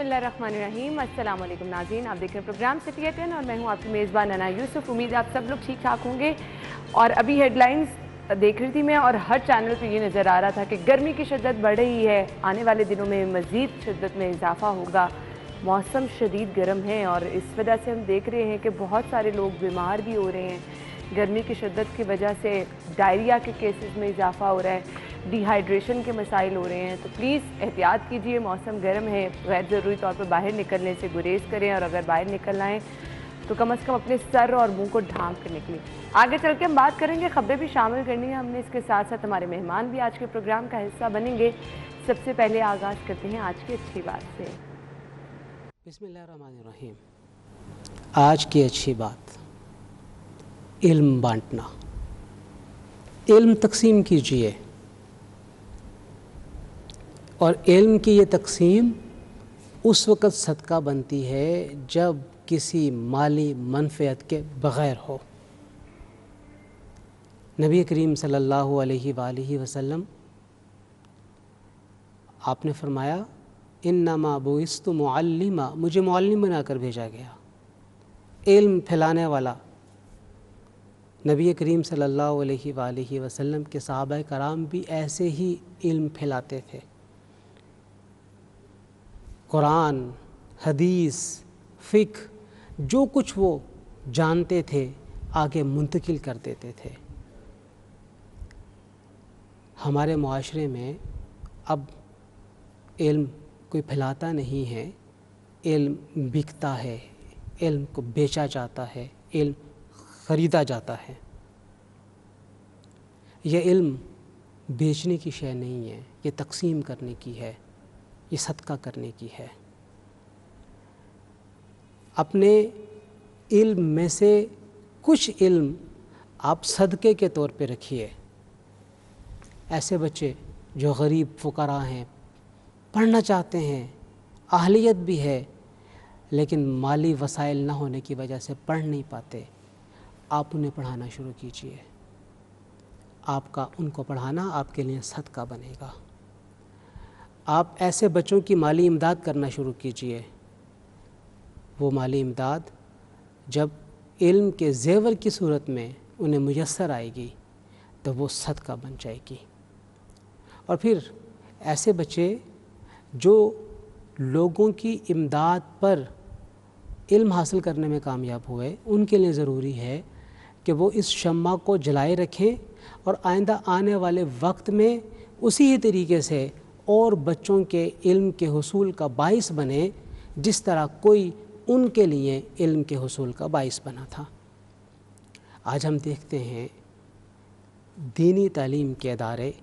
बिस्मिल्लाहिर्रहमानिर्रहीम। अस्सलाम वालेकुम नाज़रीन, आप देख रहे हैं प्रोग्राम सिटी एट 10 और मैं हूँ आपकी मेज़बान अना यूसुफ। उम्मीद है आप सब लोग ठीक ठाक होंगे। और अभी हेडलाइंस देख रही थी मैं और हर चैनल पे ये नज़र आ रहा था कि गर्मी की शिद्दत बढ़ रही है, आने वाले दिनों में मज़ीद शिद्दत में इजाफा होगा। मौसम शदीद गर्म है और इस वजह से हम देख रहे हैं कि बहुत सारे लोग बीमार भी हो रहे हैं। गर्मी की शिद्दत की वजह से डायरिया के केसेस में इजाफा हो रहा है, डिहाइड्रेशन के मसाइल हो रहे हैं। तो प्लीज़ एहतियात कीजिए, मौसम गर्म है, गैर ज़रूरी तौर पर बाहर निकलने से गुरेज करें और अगर बाहर निकलना है तो कम से कम अपने सर और मुंह को ढांक कर निकलें। आगे चल के हम बात करेंगे, खबरें भी शामिल करनी है हमने, इसके साथ साथ हमारे मेहमान भी आज के प्रोग्राम का हिस्सा बनेंगे। सबसे पहले आगाज़ करते हैं आज की अच्छी बात से। बिस्मिल्लाहिर्रहमानिर्रहीम। आज की अच्छी बात, इल्म बांटना। इल्म तकसीम कीजिए और इल्म की ये तकसीम उस वक़्त सदका बनती है जब किसी माली मनफ़ियत के बग़ैर हो। नबी करीम सल्लल्लाहु अलैहि वसल्लम आपने फरमाया, इन्नमा बुइस्तु मुअल्लिमा, मुझे मुअल्लिम बनाकर भेजा गया, इल्म फैलाने वाला। नबी करीम सल्लल्लाहु अलैहि वसल्लम के सहाबा कराम भी ऐसे ही इल्म फैलाते थे। कुरान, हदीस, फ़िक़्ह, जो कुछ वो जानते थे आगे मुंतकिल कर देते थे। हमारे मुआशरे में अब इल्म कोई फैलाता नहीं है, इल्म बिकता है, इल्म को बेचा जाता है, इल्म ख़रीदा जाता है। यह इल्म बेचने की शय नहीं है, ये तकसीम करने की है, ये सदका करने की है। अपने इल्म में से कुछ इल्म आप सदक़े के तौर पे रखिए। ऐसे बच्चे जो गरीब फ़ुक़रा हैं, पढ़ना चाहते हैं, अहलियत भी है, लेकिन माली वसाइल ना होने की वजह से पढ़ नहीं पाते, आप उन्हें पढ़ाना शुरू कीजिए। आपका उनको पढ़ाना आपके लिए सदका बनेगा। आप ऐसे बच्चों की माली इमदाद करना शुरू कीजिए। वो माली इमदाद जब इल्म के ज़ेवर की सूरत में उन्हें मुयस्सर आएगी तो वो सदका बन जाएगी। और फिर ऐसे बच्चे जो लोगों की इमदाद पर इल्म हासिल करने में कामयाब हुए, उनके लिए ज़रूरी है कि वो इस शम्मा को जलाए रखें और आइंदा आने वाले वक्त में उसी ही तरीके से और बच्चों के इल्म के हुसूल का बाइस बने जिस तरह कोई उनके लिए इल्म के हुसूल का बाइस बना था। आज हम देखते हैं दीनी तालीम के अदारे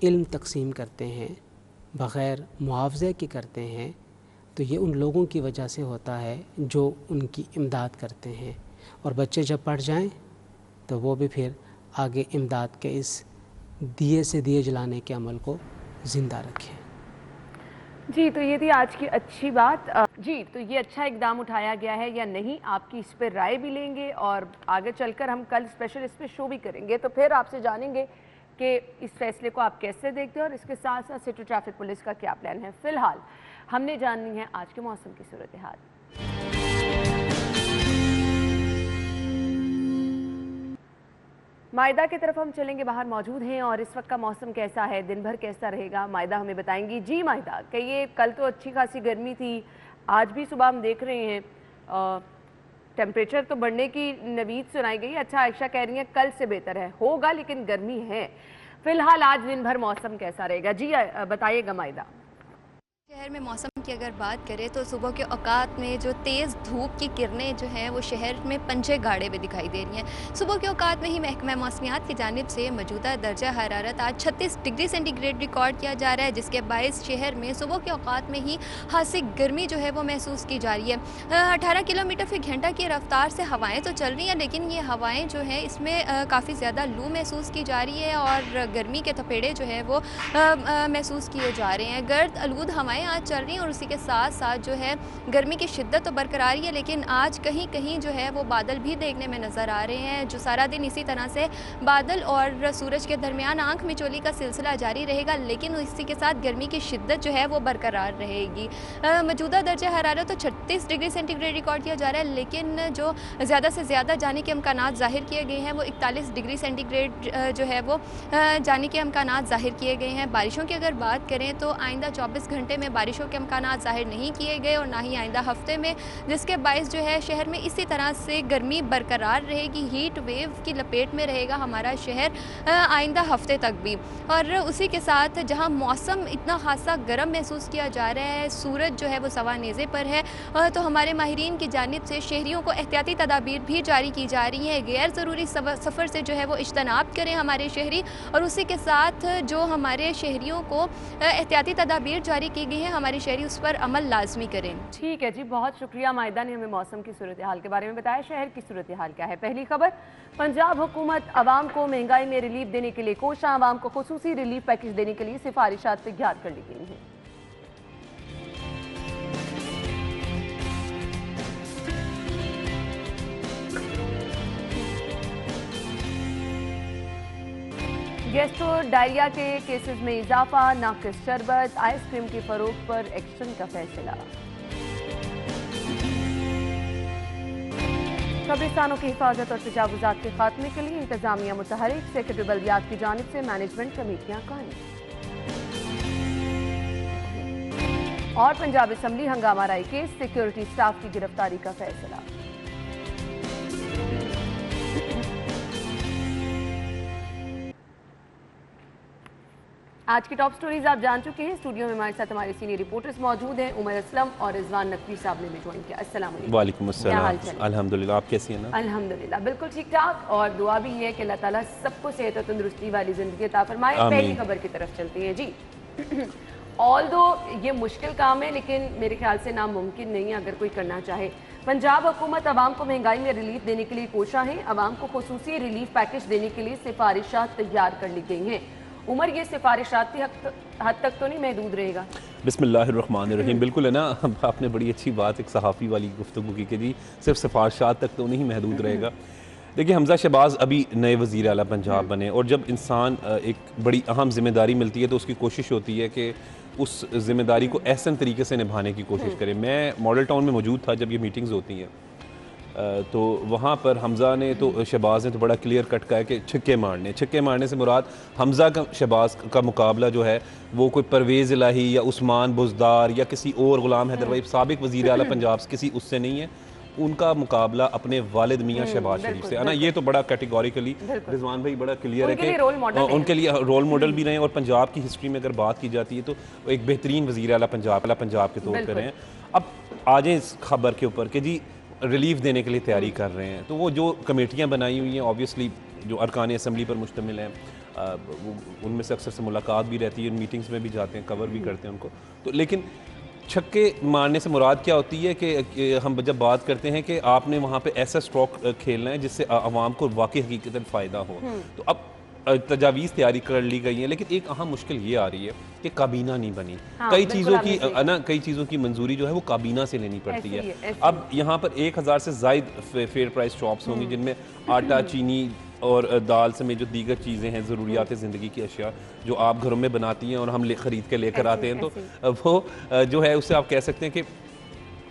इल्म तकसीम करते हैं, बग़ैर मुआवज़े के करते हैं, तो ये उन लोगों की वजह से होता है जो उनकी इमदाद करते हैं। और बच्चे जब पढ़ जाएं तो वो भी फिर आगे इमदाद के इस दिए से दिए जलाने के अमल को ज़िंदा रखें। जी, तो ये थी आज की अच्छी बात। जी, तो ये अच्छा इकदाम उठाया गया है या नहीं, आपकी इस पर राय भी लेंगे और आगे चलकर हम कल स्पेशल इस पर शो भी करेंगे, तो फिर आपसे जानेंगे कि इस फैसले को आप कैसे देखते हैं और इसके साथ साथ सिटी ट्रैफिक पुलिस का क्या प्लान है। फ़िलहाल हमने जाननी है आज के मौसम की सूरत हाल। मायदा की तरफ हम चलेंगे, बाहर मौजूद हैं और इस वक्त का मौसम कैसा है, दिन भर कैसा रहेगा, मायदा हमें बताएंगी। जी मायदा, कहिए, कल तो अच्छी खासी गर्मी थी, आज भी सुबह हम देख रहे हैं टेम्परेचर तो बढ़ने की नवीद सुनाई गई। अच्छा, आयशा कह रही है कल से बेहतर है, होगा लेकिन गर्मी है। फिलहाल आज दिन भर मौसम कैसा रहेगा, जी बताइएगा मायदा। शहर में मौसम की अगर बात करें तो सुबह के औकात में जो तेज़ धूप की किरणें जो हैं वो शहर में पंजे गाड़े हुए दिखाई दे रही हैं। सुबह के औकात में ही महकमा मौसमियात की जानिब से मौजूदा दर्जा हरारत आज 36 डिग्री सेंटीग्रेड रिकॉर्ड किया जा रहा है, जिसके बायस शहर में सुबह के औकात में ही खासी गर्मी जो है वो महसूस की जा रही है। 18 किलोमीटर फी घंटा की रफ्तार से हवाएँ तो चल रही हैं, लेकिन ये हवाएँ जो हैं इसमें काफ़ी ज़्यादा लू महसूस की जा रही है और गर्मी के थपेड़े जो है वो महसूस किए जा रहे हैं। गर्द आलूद हवाएँ चल रही हैं और उसी के साथ साथ जो है गर्मी की शिद्दत तो बरकरार ही है, लेकिन आज कहीं कहीं जो है वो बादल भी देखने में नज़र आ रहे हैं, जो सारा दिन इसी तरह से बादल और सूरज के दरमियान आंख मिचोली का सिलसिला जारी रहेगा, लेकिन इसी के साथ गर्मी की शिद्दत जो है वो बरकरार रहेगी। मौजूदा दर्जा हरारत तो 36 डिग्री सेंटीग्रेड रिकॉर्ड किया जा रहा है, लेकिन जो ज़्यादा से ज़्यादा जाने के अमकानात ज़ाहिर किए गए हैं वो 41 डिग्री सेंटीग्रेड जो है वो जाने के अमकानात ज़ाहिर किए गए हैं। बारिशों की अगर बात करें तो आइंदा 24 घंटे में बारिशों के अमकानात ज़ाहिर नहीं किए गए और ना ही आइंदा हफ्ते में, जिसके बायस जो है शहर में इसी तरह से गर्मी बरकरार रहेगी। हीट वेव की लपेट में रहेगा हमारा शहर आइंदा हफ्ते तक भी। और उसी के साथ जहां मौसम इतना खासा गर्म महसूस किया जा रहा है, सूरज जो है वो सवा नेज़े पर है, तो हमारे माहिरीन की जानिब से शहरियों को एहतियाती तदाबीर भी जारी की जा रही हैं। गैर ज़रूरी सफ़र से जो है वो इज्तनाब करें हमारे शहरी, और उसी के साथ जो हमारे शहरियों को एहतियाती तदाबीर जारी की गई हैं, हमारे शहरी उस पर अमल लाजमी करें। ठीक है जी, बहुत शुक्रिया माहिदा ने हमें मौसम की सूरत हाल के बारे में बताया। शहर की सूरत हाल क्या है? पहली खबर, पंजाब हुकूमत आवाम को महंगाई में रिलीफ देने के लिए कोशा, आवाम को खुसूसी रिलीफ पैकेज देने के लिए सिफारिशात तैयार कर ली गई हैं। गैस्ट्रो डायरिया के केसेस में इजाफा, नाकिस शरबत, आइसक्रीम की फरोख्त पर एक्शन का फैसला। कब्रिस्तानों की हिफाजत और तजावुजात के खात्मे के लिए इंतजामिया मुतहरिक, सेक्रेटरी बल्दियात की जानिब से मैनेजमेंट कमेटियां कायम। और पंजाब असम्बली हंगामा राय केस, सिक्योरिटी स्टाफ की गिरफ्तारी का फैसला। आज की टॉप स्टोरीज आप जान चुके हैं। स्टूडियो में हमारे साथ हमारे सीनियर रिपोर्टर्स मौजूद हैं, उमर असलम और रिजवान नकवी साहब ने भी ज्वाइन किया। अस्सलाम वालेकुम। वालेकुम अस्सलाम। अल्हम्दुलिल्लाह, आप कैसी हैं ना? अल्हम्दुलिल्लाह बिल्कुल ठीक ठाक, और दुआ भी है कि अल्लाह ताला सबको सेहत और तंदुरुस्ती वाली जिंदगी अता फरमाए। पहली खबर की तरफ चलती है जी। ऑल दो ये मुश्किल काम है, लेकिन मेरे ख्याल से नामुमकिन नहीं है अगर कोई करना चाहे। पंजाब हुकूमत आवाम को महंगाई में रिलीफ देने के लिए कोशा है, आवाम को खुसूसी रिलीफ पैकेज देने के लिए सिफारिशात तैयार कर ली गई हैं। उमर, ये सिफारिशाती हद तक तो नहीं महदूद रहेगा? बिस्मिल्लाहिर्रहमानिर्रहीम। बिल्कुल है ना, आपने बड़ी अच्छी बात एक सहाफ़ी वाली गुफ्तगू की कि जी सिर्फ सिफारिशात तक तो नहीं महदूद रहेगा। देखिए, हमजा शहबाज अभी नए वज़ीर आला पंजाब बने, और जब इंसान एक बड़ी अहम जिम्मेदारी मिलती है तो उसकी कोशिश होती है कि उस जिम्मेदारी को एहसन तरीके से निभाने की कोशिश करें। मैं मॉडल टाउन में मौजूद था जब ये मीटिंग्स होती हैं, तो वहाँ पर हमज़ा ने तो शहबाज ने तो बड़ा क्लियर कट कहा है कि छक्के मारने से मुराद हमज़ा का शहबाज का मुकाबला जो है वो कोई परवेज़ इलाही या उस्मान बुज़दार या किसी और ग़ुलाम हैदर भाई साबिक वज़ीर आला पंजाब किसी उससे नहीं है, उनका मुकाबला अपने वालिद मियाँ शहबाज शरीफ से है ना। ये तो बड़ा कैटेगोरिकली रिजवान भाई बड़ा क्लियर है कि उनके लिए रोल मॉडल भी रहे, और पंजाब की हिस्ट्री में अगर बात की जाती है तो एक बेहतरीन वज़ीर आला पंजाब के तौर पर रहे हैं। अब आ जाएँ इस खबर के ऊपर कि जी रिलीफ देने के लिए तैयारी कर रहे हैं, तो वो जो कमेटियां बनाई हुई हैं ऑब्वियसली जो अरकान असम्बली पर मुश्तमिल हैं, उनमें से अक्सर से मुलाकात भी रहती है, मीटिंग्स में भी जाते हैं, कवर भी करते हैं उनको। तो लेकिन छक्के मारने से मुराद क्या होती है कि हम जब बात करते हैं कि आपने वहाँ पे ऐसा स्ट्रोक खेलना है जिससे आवाम को वाकई हकीकतन फ़ायदा हो। तो अब तजावीज़ तैयारी कर ली गई हैं, लेकिन एक अहम मुश्किल ये आ रही है कि काबीना नहीं बनी। कई चीज़ों की मंजूरी जो है वो काबीना से लेनी पड़ती है। अब यहाँ पर 1000 से ज़ायद फेयर प्राइस शॉप्स होंगी, जिनमें आटा, चीनी और दाल समेत जो दीगर चीज़ें हैं, ज़रूरियात ज़िंदगी की अशिया जो आप घरों में बनाती हैं और हम ख़रीद के लेकर आते हैं, तो वो जो है उससे आप कह सकते हैं कि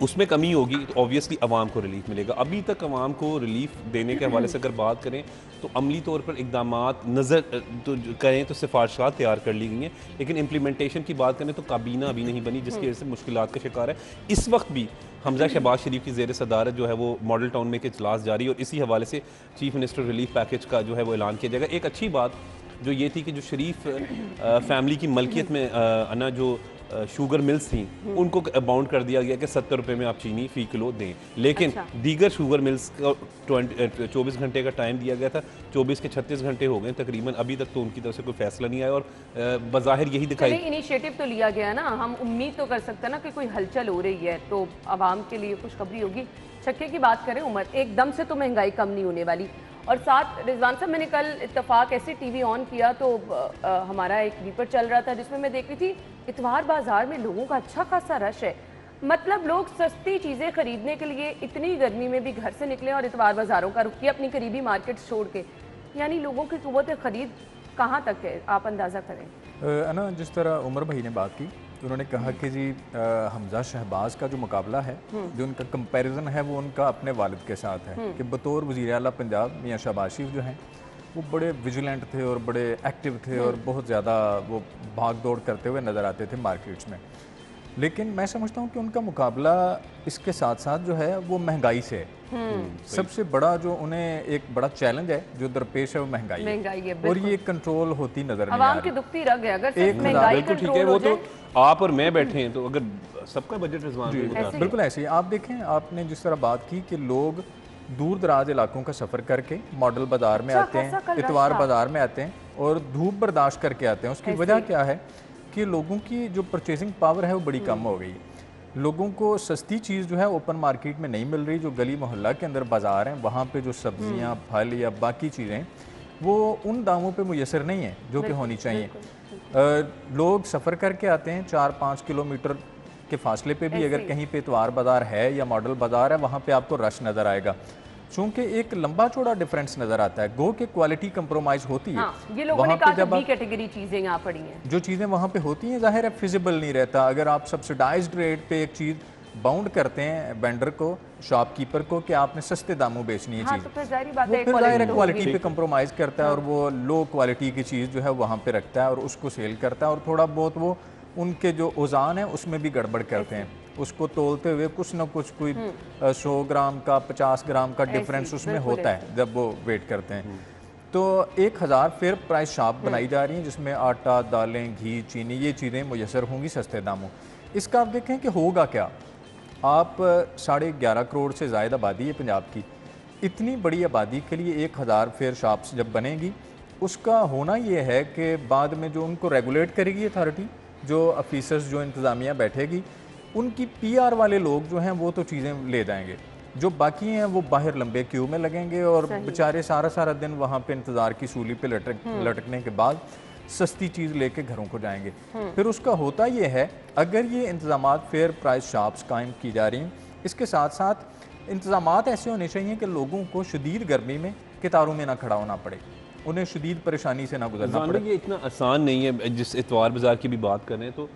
उसमें कमी होगी, तो ऑब्वियसली आवाम को रिलीफ मिलेगा। अभी तक आवाम को रिलीफ देने के हवाले से अगर बात करें तो अमली तौर पर इक़दामात नज़र तो करें तो सिफारिशात तैयार कर ली गई हैं, लेकिन इम्प्लीमेंटेशन की बात करें तो काबीना अभी नहीं बनी, जिसकी वजह से मुश्किलात का शिकार है। इस वक्त भी हमजा शहबाज शरीफ की ज़ेर सदारत जो है वो मॉडल टाउन में के इजलास जारी, और इसी हवाले से चीफ मिनिस्टर रिलीफ पैकेज का जो है वो ऐलान किया जाएगा। एक अच्छी बात जो ये थी कि जो शरीफ फैमिली की मलकियत में ना जो शुगर मिल्स थी उनको बाउंड कर दिया गया कि 70 रुपये में आप चीनी फ़ी किलो दें, लेकिन दीगर शुगर मिल्स को 24 घंटे का टाइम दिया गया था। 24 के 36 घंटे हो गए तकरीबन, अभी तक तो उनकी तरफ से कोई फैसला नहीं आया, और बज़ाहिर यही दिखाई इनिशिएटिव तो लिया गया ना। हम उम्मीद तो कर सकते हैं ना कि कोई हलचल हो रही है तो आवाम के लिए खुशखबरी होगी। छक्के की बात करें उमर, एकदम से तो महंगाई कम नहीं होने वाली। और साथ रिजवान साहब, मैंने कल इत्तफाक ऐसे टीवी ऑन किया तो हमारा एक रीपर चल रहा था जिसमें मैं देख रही थी इतवार बाजार में लोगों का अच्छा खासा रश है, मतलब लोग सस्ती चीज़ें खरीदने के लिए इतनी गर्मी में भी घर से निकले और इतवार बाजारों का रुख किया अपनी करीबी मार्केट छोड़ के। यानी लोगों की कुव्वत खरीद कहाँ तक है, आप अंदाज़ा करें। ना जिस तरह उमर भाई ने बात की, उन्होंने कहा कि जी हमजा शहबाज का जो मुकाबला है, जो उनका कंपैरिजन है वो उनका अपने वालिद के साथ है कि बतौर वज़ीर आला पंजाब मियाँ शहबाज शरीफ जो हैं वो बड़े विजिलेंट थे और बड़े एक्टिव थे और बहुत ज़्यादा वो भाग दौड़ करते हुए नज़र आते थे मार्केट्स में। लेकिन मैं समझता हूँ कि उनका मुकाबला इसके साथ साथ जो है वो महंगाई से है। सबसे बड़ा जो उन्हें एक बड़ा चैलेंज है जो दरपेश है वो महंगाई है, और ये कंट्रोल होती नजर नहीं आ आवाम की रही। दुखती रग है। अगर सिर्फ महंगाई बिल्कुल ठीक है, वो तो आप और मैं बैठे हैं तो अगर सबका बजट रिजवान भाई बता दें। बिल्कुल ऐसे ही आप देखें, आपने जिस तरह बात की कि लोग दूर दराज इलाकों का सफ़र करके मॉडल बाज़ार में आते हैं, इतवार बाज़ार में आते हैं और धूप बर्दाश्त करके आते हैं। उसकी वजह क्या है कि लोगों की जो परचेजिंग पावर है वो बड़ी कम हो गई है। लोगों को सस्ती चीज़ जो है ओपन मार्केट में नहीं मिल रही। जो गली मोहल्ला के अंदर बाज़ार हैं वहाँ पे जो सब्जियाँ, फल या बाकी चीज़ें वो उन दामों पे मुयसर नहीं है जो कि होनी चाहिए। लोग सफ़र करके आते हैं 4-5 किलोमीटर के फासले पे भी अगर कहीं पे इतवार बाज़ार है या मॉडल बाज़ार है वहाँ पे आपको रश नज़र आएगा। चूँकि एक लंबा चौड़ा डिफरेंस नज़र आता है, गो के क्वालिटी कंप्रोमाइज़ होती है। ये लोगों ने कहा कि बी कैटेगरी चीज़ें यहाँ पड़ी हैं, जो चीज़ें वहाँ पे होती हैं ज़ाहिर है फिजिबल नहीं रहता। अगर आप सब्सिडाइज्ड रेट पे एक चीज़ बाउंड करते हैं वेंडर को, शॉपकीपर को कि आपने सस्ते दामों बेचनी है चीज़, तो फिर जाहिर बात है क्वालिटी पे कंप्रोमाइज़ करता है और वो लो क्वालिटी की चीज़ जो है वहाँ पे रखता है और उसको सेल करता है। और थोड़ा बहुत वो उनके जो औज़ान है उसमें भी गड़बड़ करते हैं, उसको तोलते हुए कुछ ना कुछ कोई 100 ग्राम का 50 ग्राम का डिफरेंस उसमें होता है जब वो वेट करते हैं। तो 1000 फेयर प्राइस शॉप बनाई जा रही हैं जिसमें आटा, दालें, घी, चीनी ये चीज़ें मुयसर होंगी सस्ते दामों। इसका आप देखें कि होगा क्या। आप 11.5 करोड़ से ज़ायद आबादी है पंजाब की, इतनी बड़ी आबादी के लिए 1000 फेयर शॉप्स जब बनेगी, उसका होना ये है कि बाद में जो उनको रेगुलेट करेगी अथॉरिटी, जो ऑफिसर्स, जो इंतज़ामिया बैठेगी, उनकी पीआर वाले लोग जो हैं वो तो चीज़ें ले जाएंगे, जो बाकी हैं वो बाहर लंबे क्यू में लगेंगे और बेचारे सारा दिन वहाँ पे इंतज़ार की सूली पे लटकने के बाद सस्ती चीज़ लेके घरों को जाएंगे। फिर उसका होता ये है, अगर ये इंतज़ामात फेयर प्राइस शॉप्स कायम की जा रही हैं, इसके साथ साथ इंतज़ामात ऐसे होने चाहिए कि लोगों को शदीद गर्मी में कतारों में ना खड़ा होना पड़े, उन्हें शदीद परेशानी से ना गुजरना पड़े। ये इतना आसान नहीं है। जिस इतवार बाज़ार की भी बात करें तो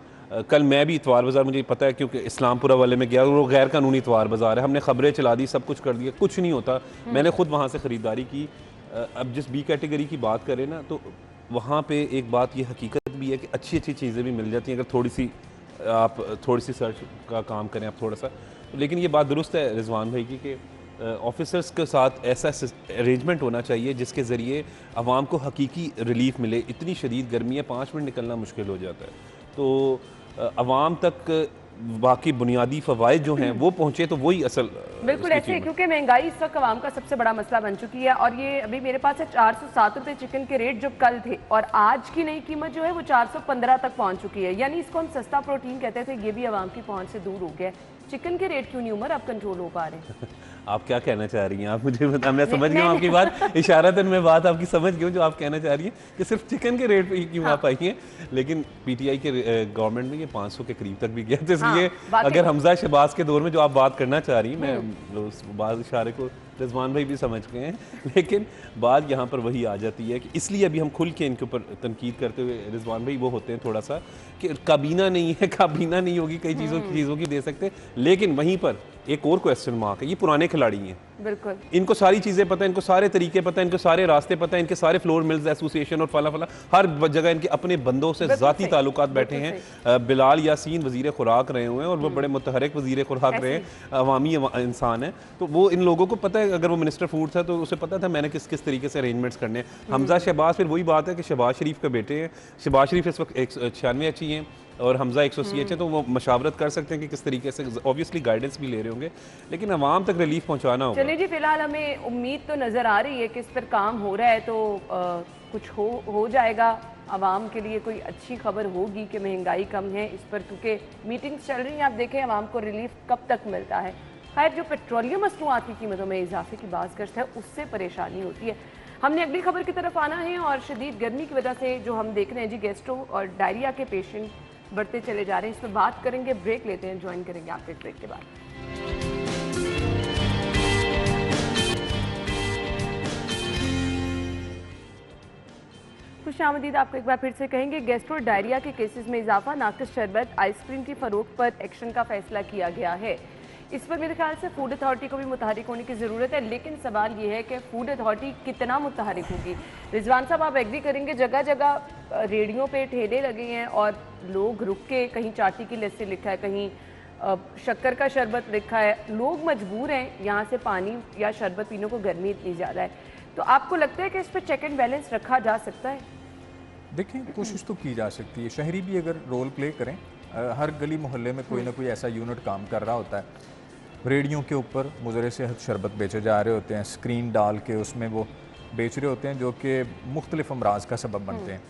कल मैं भी इतवार बाज़ार, मुझे पता है क्योंकि इस्लामपुरा वाले में गया, वो गैर कानूनी इतवार बाज़ार है, हमने खबरें चला दी, सब कुछ कर दिया, कुछ नहीं होता। मैंने खुद वहाँ से ख़रीदारी की। अब जिस बी कैटेगरी की बात करें ना, तो वहाँ पे एक बात ये हकीकत भी है कि अच्छी चीज़ें भी मिल जाती हैं अगर थोड़ी सी सर्च का काम करें आप थोड़ा सा। लेकिन ये बात दुरुस्त है रिजवान भाई की कि ऑफिसर्स के साथ ऐसा अरेंजमेंट होना चाहिए जिसके ज़रिए आवाम को हकीकी रिलीफ मिले। इतनी शदीद गर्मी है, 5 मिनट निकलना मुश्किल हो जाता है, तो आवाम तक बाकी बुनियादी फ़वाइद जो हैं वो पहुँचे तो वही असल। बिल्कुल ऐसे है, क्योंकि महंगाई इस वक्त आवाम का सबसे बड़ा मसला बन चुकी है। और ये अभी मेरे पास है 407 रुपये चिकन के रेट जो कल थे, और आज की नई कीमत जो है वो 415 तक पहुंच चुकी है। यानी इसको हम सस्ता प्रोटीन कहते थे, ये भी आवाम की पहुंच से दूर हो गया है। चिकन के रेट क्यों नहीं उमर अब कंट्रोल हो पा रहे? आप क्या कहना चाह रही हैं? आप मुझे बता, मैं समझ गया हूँ आपकी बात, इशारतन मैं बात आपकी समझ गई हूँ जो आप कहना चाह रही हैं कि सिर्फ चिकन के रेट पे क्यों आप आई हैं। लेकिन पीटीआई के गवर्नमेंट में ये 500 के करीब तक भी गया, तो इसलिए अगर हमजा शहबाज के दौर में जो आप बात करना चाह रही हैं, मैं उस बात इशारे को रिजवान भाई भी समझ गए हैं, लेकिन बात यहाँ पर वही आ जाती है कि इसलिए अभी हम खुल के इनके ऊपर तनकीद करते हुए, रिजवान भाई वो होते हैं थोड़ा सा कि काबीना नहीं है, काबीना नहीं होगी, कई चीज़ों की दे सकते, लेकिन वहीं पर एक और क्वेश्चन मार्क है, ये पुराने खिलाड़ी हैं, बिल्कुल इनको सारी चीज़ें पता है, इनको सारे तरीके पता है, इनको सारे रास्ते पता है, इनके सारे फ्लोर मिल्स एसोसिएशन और फला हर जगह इनके अपने बंदों से ज़ाती ताल्लुकात बैठे हैं। बिलाल यासीन वज़ीर खुराक रहे हुए हैं और वो बड़े मुतहरिक वज़ीर खुराक रहे हैं, अवामी इंसान है, तो वो इन लोगों को पता है, अगर वो मिनिस्टर फूड था तो उसे पता था मैंने किस किस तरीके से अरेंजमेंट्स करने हैं। हमजा शहबाज, फिर वही बात है कि शहबाज शरीफ के बेटे हैं, शहबाज शरीफ इस वक्त 96 अच्छी हैं और हमजा 180 है, तो वो मशावरत कर सकते हैं कि किस तरीके से, ऑब्वियसली गाइडेंस भी ले रहे होंगे, लेकिन आवाम तक रिलीफ पहुंचाना होगा। चलिए जी, फिलहाल हमें उम्मीद तो नज़र आ रही है कि इस पर काम हो रहा है, तो कुछ हो जाएगा। आवाम के लिए कोई अच्छी खबर होगी कि महंगाई कम है इस पर, क्योंकि मीटिंग्स चल रही हैं, आप देखें आवाम को रिलीफ कब तक मिलता है। खैर, जो पेट्रोलियम मसनूआत की कीमतों में इजाफे की बाज़ है उससे परेशानी होती है। हमने अगली खबर की तरफ आना है, और शदीद गर्मी की वजह से जो हम देख रहे हैं जी, गैस्ट्रो और डायरिया के पेशेंट बढ़ते चले जा रहे हैं। इस पर बात करेंगे, ब्रेक लेते हैं, ज्वाइन करेंगे आपके ब्रेक के बाद। खुशामदीद आपको एक बार फिर से कहेंगे। गैस्ट्रो डायरिया के केसेस में इजाफा, नाकिस शरबत, आइसक्रीम की फरोख्त पर एक्शन का फैसला किया गया है। इस पर मेरे ख्याल से फूड अथॉरिटी को भी मुतहरिक होने की ज़रूरत है, लेकिन सवाल ये है कि फूड अथॉरिटी कितना मुतहरिक होगी। रिजवान साहब, आप एग्री करेंगे, जगह जगह रेडियो पे ठेले लगे हैं और लोग रुक के, कहीं चाटी की लस्सी लिखा है, कहीं शक्कर का शरबत लिखा है, लोग मजबूर हैं यहाँ से पानी या शरबत पीने को, गर्मी इतनी ज़्यादा है। तो आपको लगता है कि इस पर चेक एंड बैलेंस रखा जा सकता है? देखें, कोशिश तो की जा सकती है। शहरी भी अगर रोल प्ले करें, हर गली मोहल्ले में कोई ना कोई ऐसा यूनिट काम कर रहा होता है। रेडियो के ऊपर मुज़र सेहत शरबत बेचे जा रहे होते हैं, स्क्रीन डाल के उसमें वो बेच रहे होते हैं, जो कि मुख्तलिफ अमराज का सबब बनते हैं।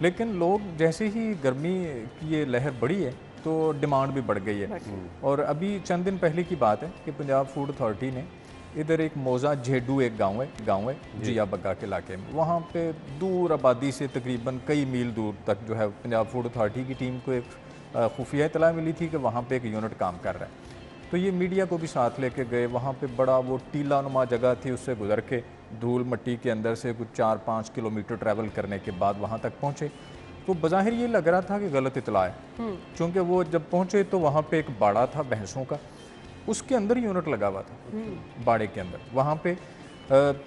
लेकिन लोग जैसे ही गर्मी की ये लहर बढ़ी है तो डिमांड भी बढ़ गई है। और अभी चंद दिन पहले की बात है कि पंजाब फूड अथॉरिटी ने इधर एक मोज़ा झेडू एक गांव है जिया बग्गा के इलाके में, वहाँ पे दूर आबादी से तकरीबन कई मील दूर तक जो है पंजाब फूड अथॉरिटी की टीम को एक खुफिया इतला मिली थी कि वहाँ पे एक यूनिट काम कर रहा है। तो ये मीडिया को भी साथ लेके गए। वहाँ पे बड़ा वो टीला नुमा जगह थी, उससे गुजर के धूल मट्टी के अंदर से कुछ 4-5 किलोमीटर ट्रैवल करने के बाद वहाँ तक पहुँचे। तो बज़ाहिर ये लग रहा था कि गलत इतला है, क्योंकि वो जब पहुँचे तो वहाँ पे एक बाड़ा था भैंसों का, उसके अंदर यूनिट लगा हुआ था। बाड़े के अंदर वहाँ पे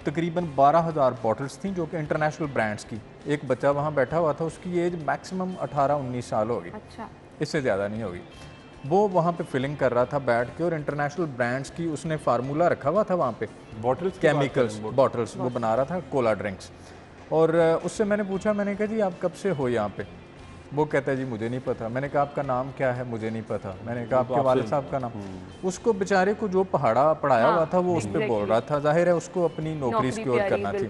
तकरीबन 12,000 बॉटल्स थी, जो कि इंटरनेशनल ब्रांड्स की। एक बच्चा वहाँ बैठा हुआ था, उसकी एज मैक्सिमम 18-19 साल होगी। अच्छा। इससे ज़्यादा नहीं होगी। वो वहाँ पे फिलिंग कर रहा था बैठ के, और इंटरनेशनल ब्रांड्स की उसने फार्मूला रखा हुआ था वहाँ पे, बॉटल्स, केमिकल्स बॉटल्स वो बना रहा था, कोला ड्रिंक्स। और उससे मैंने पूछा, मैंने कहा जी आप कब से हो यहाँ पे? वो कहता है जी मुझे नहीं पता। मैंने कहा आपका नाम क्या है? मुझे नहीं पता। मैंने कहा आपके वालिद साहब का नाम? उसको बेचारे को जो पढ़ाया हुआ था वो उस पर बोल रहा था, जाहिर है उसको अपनी नौकरी सिक्योर करना थी।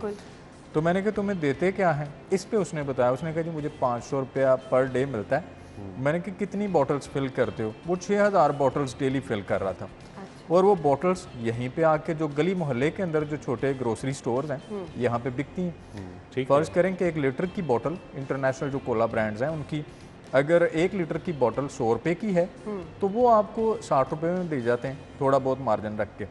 तो मैंने कहा तुम्हें देते क्या है? इस पे उसने बताया, उसने कहा जी मुझे 500 रुपया पर डे मिलता है। मैंने कहा कितनी बॉटल्स फिल करते हो? वो 6,000 बॉटल्स डेली फिल कर रहा था। और वो बॉटल्स यहीं पे आके जो गली मोहल्ले के अंदर जो छोटे ग्रोसरी स्टोर्स हैं यहाँ पे बिकती हैं। फर्ज करें कि 1 लीटर की बोतल, इंटरनेशनल जो कोला ब्रांड्स हैं उनकी, अगर 1 लीटर की बोतल 100 रुपये की है तो वो आपको 60 रुपये में दे जाते हैं, थोड़ा बहुत मार्जिन रख के।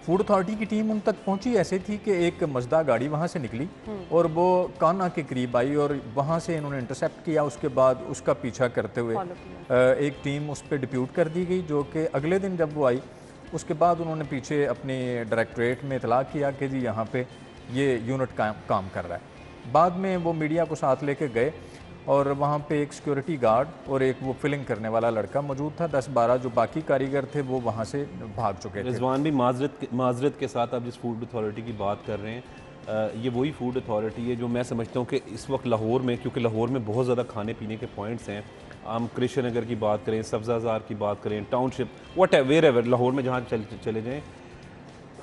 फूड अथॉरिटी की टीम उन तक पहुंची ऐसे थी कि एक मजदा गाड़ी वहाँ से निकली और वो कान्हा के करीब आई, और वहाँ से इन्होंने इंटरसेप्ट किया। उसके बाद उसका पीछा करते हुए एक टीम उस पर डिप्यूट कर दी गई, जो कि अगले दिन जब वो आई उसके बाद उन्होंने पीछे अपने डायरेक्टरेट में इतला किया कि जी यहाँ पे ये यूनिट काम कर रहा है। बाद में वो मीडिया को साथ लेके गए और वहाँ पे एक सिक्योरिटी गार्ड और एक वो फिलिंग करने वाला लड़का मौजूद था। 10-12 जो बाकी कारीगर थे वो वहाँ से भाग चुके थे। रिजवान भी माजरत के साथ आप जिस फूड अथॉरिटी की बात कर रहे हैं, ये वही फूड अथॉरिटी है जो मैं समझता हूँ कि इस वक्त लाहौर में, क्योंकि लाहौर में बहुत ज़्यादा खाने पीने के पॉइंट्स हैं, हम कृष्ण नगर की बात करें, सब्ज़ाज़ार की बात करें, township, what where ever Lahore में जहाँ चले जाएँ,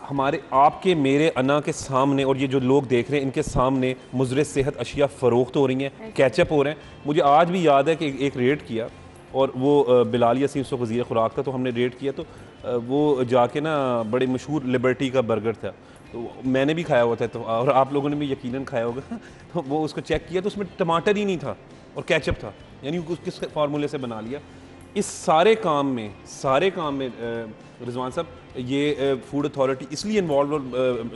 हमारे आपके मेरे अना के सामने और ये जो लोग देख रहे हैं इनके सामने मुज़र सेहत अशिया फ़रोख्त हो रही हैं, कैचअप हो रहे हैं। मुझे आज भी याद है कि एक रेड किया और वो बिलाल यासीन उस वक्त वज़ीर खुराक था, तो हमने रेड किया तो वो जाके ना बड़े मशहूर लिबर्टी का बर्गर था, तो मैंने भी खाया हुआ था, तो और आप लोगों ने भी यकीनन खाया होगा। तो वो उसको चेक किया तो उसमें टमाटर ही नहीं था और कैचअप था, यानी किस फार्मूले से बना लिया। इस सारे काम में रिजवान साहब ये फूड अथॉरिटी इसलिए इन्वॉल्व,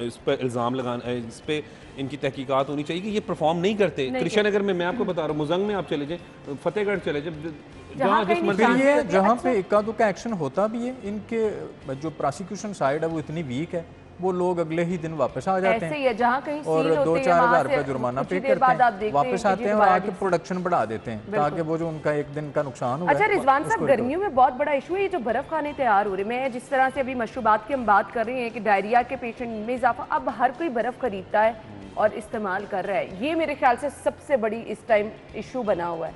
इस पर इल्ज़ाम लगाना, इस पर इनकी तहकीकात होनी चाहिए कि ये परफॉर्म नहीं करते। कृष्ण नगर में मैं आपको बता रहा हूँ, मुजंग में आप चले जाए, फतेहगढ़ चले जाए, जहाँ पे इक्का दुक्का एक्शन होता भी है, इनके जो प्रोसिक्यूशन साइड है वो इतनी वीक है, वो लोग अगले ही दिन वापस आ जाते हैं, जहाँ कहीं और 2-4 हज़ार रुपये जुर्माना पे करते हैं, वापस आते हैं और आके प्रोडक्शन बढ़ा देते हैं ताकि वो जो उनका एक दिन का नुकसान हुआ। अच्छा रिजवान साहब, गर्मियों में बहुत बड़ा इशू है ये जो बर्फ खाने तैयार हो रहे हैं। मैं जिस तरह से अभी मशरूबात की हम बात कर रहे हैं कि डायरिया के पेशेंट में इजाफा, अब हर कोई बर्फ खरीदता है और इस्तेमाल कर रहा है, ये मेरे ख्याल से सबसे बड़ी इस टाइम इशू बना हुआ है।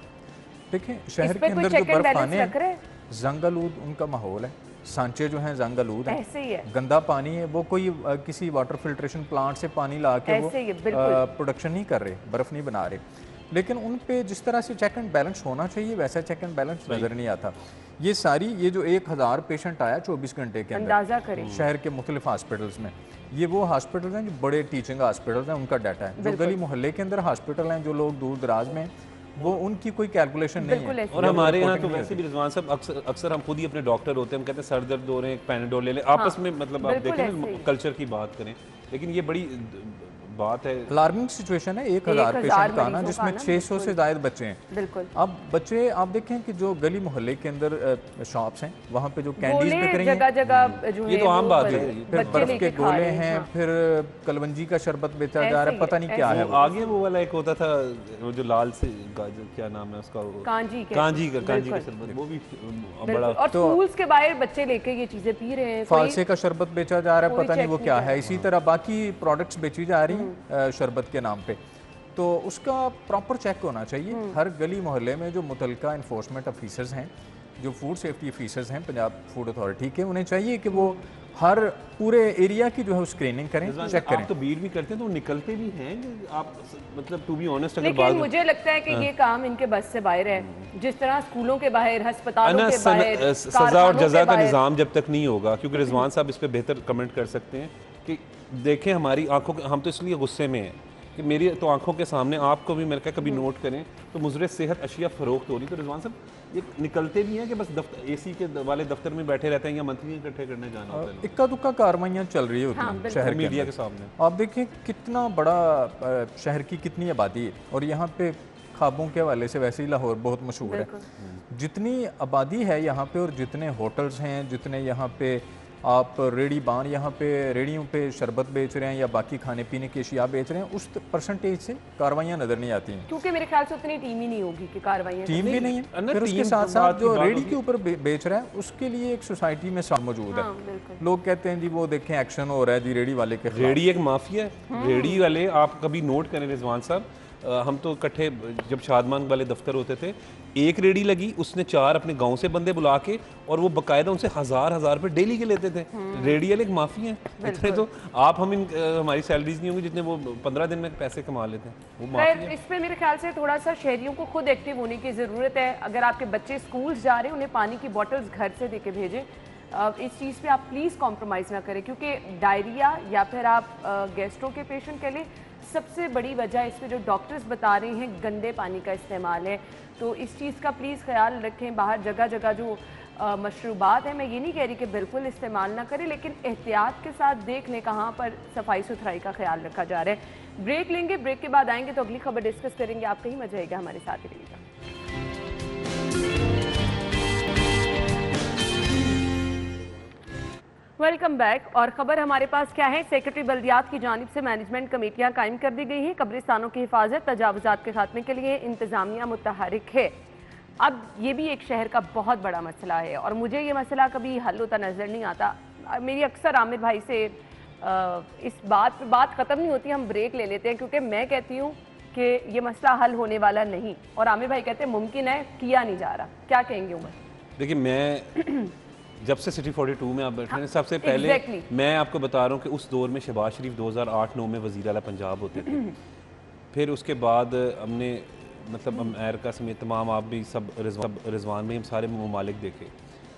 देखिए शहर के अंदर जो बर्फ खाने हैं, जंगलूद उनका माहौल है, सांचे जो हैं जंगलूद हैं, ऐसे ही है, गंदा पानी है, वो कोई किसी वाटर फिल्ट्रेशन प्लांट से पानी ला के वो प्रोडक्शन नहीं कर रहे, बर्फ नहीं बना रहे। लेकिन उन पे जिस तरह से चेक एंड बैलेंस होना चाहिए वैसा चेक एंड बैलेंस नजर नहीं आता। ये जो 1000 पेशेंट आया 24 घंटे के अंदर शहर के मुख्तलिफ हॉस्पिटल्स में, ये वो हॉस्पिटल्स हैं जो बड़े टीचिंग हॉस्पिटल्स हैं, उनका डाटा है। जो गली मोहल्ले के अंदर हॉस्पिटल हैं, जो लोग दूर दराज में, वो उनकी कोई कैलकुलेशन नहीं बिल्कुल है। ऐसे और हमारे यहाँ तो रिपोर्टिंग नहीं वैसे भी रिजवान साहब अक्सर हम खुद ही अपने डॉक्टर होते हैं, हम कहते हैं सर दर्द हो रहे हैं, एक पैनाडोल ले लें आपस में, मतलब आप बिल्कुल देखें ना ऐसे ही। कल्चर की बात करें, लेकिन ये बड़ी बात है। अलार्मिंग सिचुएशन है 1000 पेशेंट का आना, जिसमें 600 से ज़ायद बच्चे हैं। बिल्कुल। अब बच्चे आप देखें कि जो गली मोहल्ले के अंदर शॉप्स हैं, वहाँ पे जो कैंडीज बिक रही हैं, जगह जगह जो ये तो आम बात है। फिर बर्फ के गोले हैं, फिर कलवंजी का शरबत बेचा जा रहा है, पता नहीं क्या है। आगे वो वाला एक होता था वो जो लाल से क्या नाम है उसका, कांजी का शरबत, वो भी बड़ा। और स्कूल्स के बाहर बच्चे लेके ये चीजें पी रहे हैं, फालसे का शरबत बेचा जा रहा है, पता नहीं वो क्या है। इसी तरह बाकी प्रोडक्ट्स बेची जा रही हैं शरबत के नाम पे, तो उसका प्रॉपर चेक होना चाहिए। हर गली मोहल्ले में जो मुतलका इन्फोर्समेंट ऑफिसर्स हैं, जो फूड सेफ्टी ऑफिसर्स हैं पंजाब फूड अथॉरिटी के, उन्हें चाहिए कि वो हर पूरे एरिया की जो है स्क्रीनिंग करें, चेक करें। आप तो भीड़ भी करते हैं तो निकलते भी हैं आप, मतलब टू बी ऑनेस्ट, अगर लेकिन मुझे लगता है कि ये काम इनके बस से बाहर है। जिस तरह स्कूलों के बाहर, अस्पतालों के बाहर, सजा और जजा का निज़ाम जब तक नहीं होगा, क्योंकि रिजवान साहब इस पे बेहतर कमेंट कर सकते हैं कि देखें हमारी आंखों के, हम तो इसलिए गुस्से में हैं कि मेरी तो आंखों के सामने, आपको भी मेरे कभी नोट करें तो मुजरे सेहत अशिया फरोख्त हो रही, तो रिजवान साहब ये निकलते भी हैं कि बस एसी के वाले दफ्तर में बैठे रहते हैं या मंथली इकट्ठे करने जाना होता है? इक्का दुक्का कार्रवाइयाँ चल रही होती हैं शहर मीडिया के सामने। आप देखें कितना बड़ा शहर की कितनी आबादी है, और यहाँ पे ख्वाबों के हवाले से वैसे ही लाहौर बहुत मशहूर है। जितनी आबादी है यहाँ पे और जितने होटल्स हैं, जितने यहाँ पे आप रेडी बान यहाँ पे रेडियों पे शरबत बेच रहे हैं या बाकी खाने पीने की अशिया बेच रहे हैं, उस परसेंटेज से कार्रवाइयाँ नजर नहीं आती हैं, क्योंकि मेरे ख्याल से उतनी टीम ही नहीं होगी कि कार्रवाइयाँ। टीम भी नहीं है। फिर उसके साथ साथ जो रेडी के ऊपर बेच रहा है उसके लिए एक सोसाइटी में साथ मौजूद है। लोग कहते हैं जी वो देखें एक्शन हो रहा है जी रेडी वाले के खिलाफ। रेडी एक माफिया है। रेडी वाले आप कभी नोट करें रिजवान साहब, हम तो इकट्ठे जब शादमान वाले दफ्तर होते थे, एक रेडी लगी, उसने 4 अपने गांव से बंदे बुला के और वो बकायदा उनसे हजार रुपए डेली के लेते थे। रेडी वाले एक माफिया है। इतने तो आप हम हमारी सैलरीज नहीं होंगी जितने वो 15 दिन में पैसे कमा लेते हैं, वो माफिया। इस पे मेरे ख्याल से थोड़ा सा शहरियों को खुद एक्टिव होने की ज़रूरत है। अगर आपके बच्चे स्कूल जा रहे हैं, उन्हें पानी की बॉटल्स घर से दे के भेजें। इस चीज़ पे आप प्लीज़ कॉम्प्रोमाइज़ ना करें, क्योंकि डायरिया या फिर आप गैस्ट्रो के पेशेंट के लिए सबसे बड़ी वजह इसमें जो डॉक्टर्स बता रहे हैं गंदे पानी का इस्तेमाल है। तो इस चीज़ का प्लीज़ ख्याल रखें। बाहर जगह जगह जो मशरूबात है, मैं ये नहीं कह रही कि बिल्कुल इस्तेमाल ना करें, लेकिन एहतियात के साथ देख लें कहाँ पर सफाई सुथराई का ख्याल रखा जा रहा है। ब्रेक लेंगे, ब्रेक के बाद आएंगे तो अगली खबर डिस्कस करेंगे। आप कहीं मजा आएगा, हमारे साथ ही रहिएगा। Welcome back. और ख़बर हमारे पास क्या है, सेक्रेटरी बल्दियात की जानिब से मैनेजमेंट कमेटियाँ कायम कर दी गई हैं। कब्रिस्तानों की हिफाजत, तजावुज़ात के खात्मे के लिए इंतज़ामिया मुतहरिक है। अब ये भी एक शहर का बहुत बड़ा मसला है और मुझे ये मसला कभी हल होता नज़र नहीं आता। मेरी अक्सर आमिर भाई से इस बात ख़त्म नहीं होती, हम ब्रेक ले लेते हैं, क्योंकि मैं कहती हूँ कि ये मसला हल होने वाला नहीं और आमिर भाई कहते हैं मुमकिन है, किया नहीं जा रहा। क्या कहेंगे उमर? देखिए, मैं जब से सिटी 42 में आप बैठे हैं, सबसे पहले मैं आपको बता रहा हूँ कि उस दौर में शहबाज शरीफ 2008-9 में वज़ीर आला पंजाब होते थे। फिर उसके बाद हमने मतलब अमेरिका समेत तमाम, आप भी सब रिजवान में हम सारे ममालिक देखे।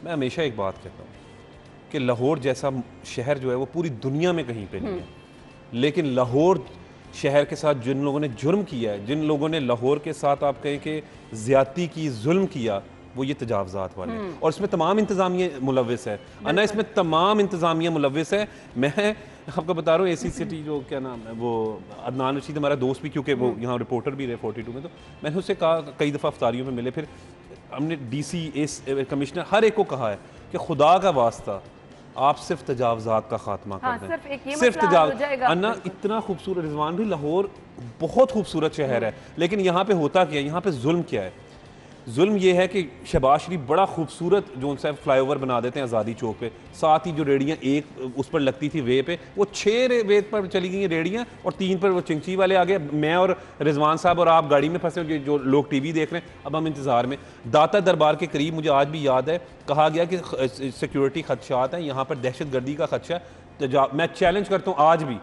मैं हमेशा एक बात कहता हूँ कि लाहौर जैसा शहर जो है वो पूरी दुनिया में कहीं पे नहीं है, लेकिन लाहौर शहर के साथ जिन लोगों ने जुर्म किया है, जिन लोगों ने लाहौर के साथ आप कहें कि ज़्यादती की, जुल्म किया, वो ये तजावज़ात वाले हैं। और इसमें तमाम इंतज़ामिया मुलव्विस है, अन्ना इसमें तमाम इंतज़ामिया मुलव्विस है। मैं आपको बता रहा हूँ एसी सिटी जो क्या नाम है वो अदनान रशीद हमारा दोस्त भी, क्योंकि वो यहाँ रिपोर्टर भी रहे 42 में, तो मैंने उससे कहा, कई दफ़ा अफ्तारियों में मिले, फिर हमने DC कमिश्नर हर एक को कहा है कि खुदा का वास्ता आप सिर्फ तजावज़ात का खात्मा कर दें, सिर्फ तजावज़। अन्ना इतना खूबसूरत, रिजवान भी लाहौर बहुत खूबसूरत शहर है, लेकिन यहाँ पे होता क्या है, यहाँ पे जुल्म क्या है? जुल्म ये है कि शहबाज शरीफ बड़ा खूबसूरत जो उनसे फ्लाईओवर बना देते हैं आज़ादी चौक पे, साथ ही जो रेडियाँ एक उस पर लगती थी वे पे, वो 6 वे पर चली गई रेडियाँ और 3 पर वो चिंची वाले आ गए। मैं और रिजवान साहब और आप गाड़ी में फंसे, जो लोग TV देख रहे हैं, अब हम इंतज़ार में। दाता दरबार के करीब मुझे आज भी याद है, कहा गया कि सिक्योरिटी खदशात हैं, यहाँ पर दहशत गर्दी का खदशा है। मैं चैलेंज करता हूँ आज भी,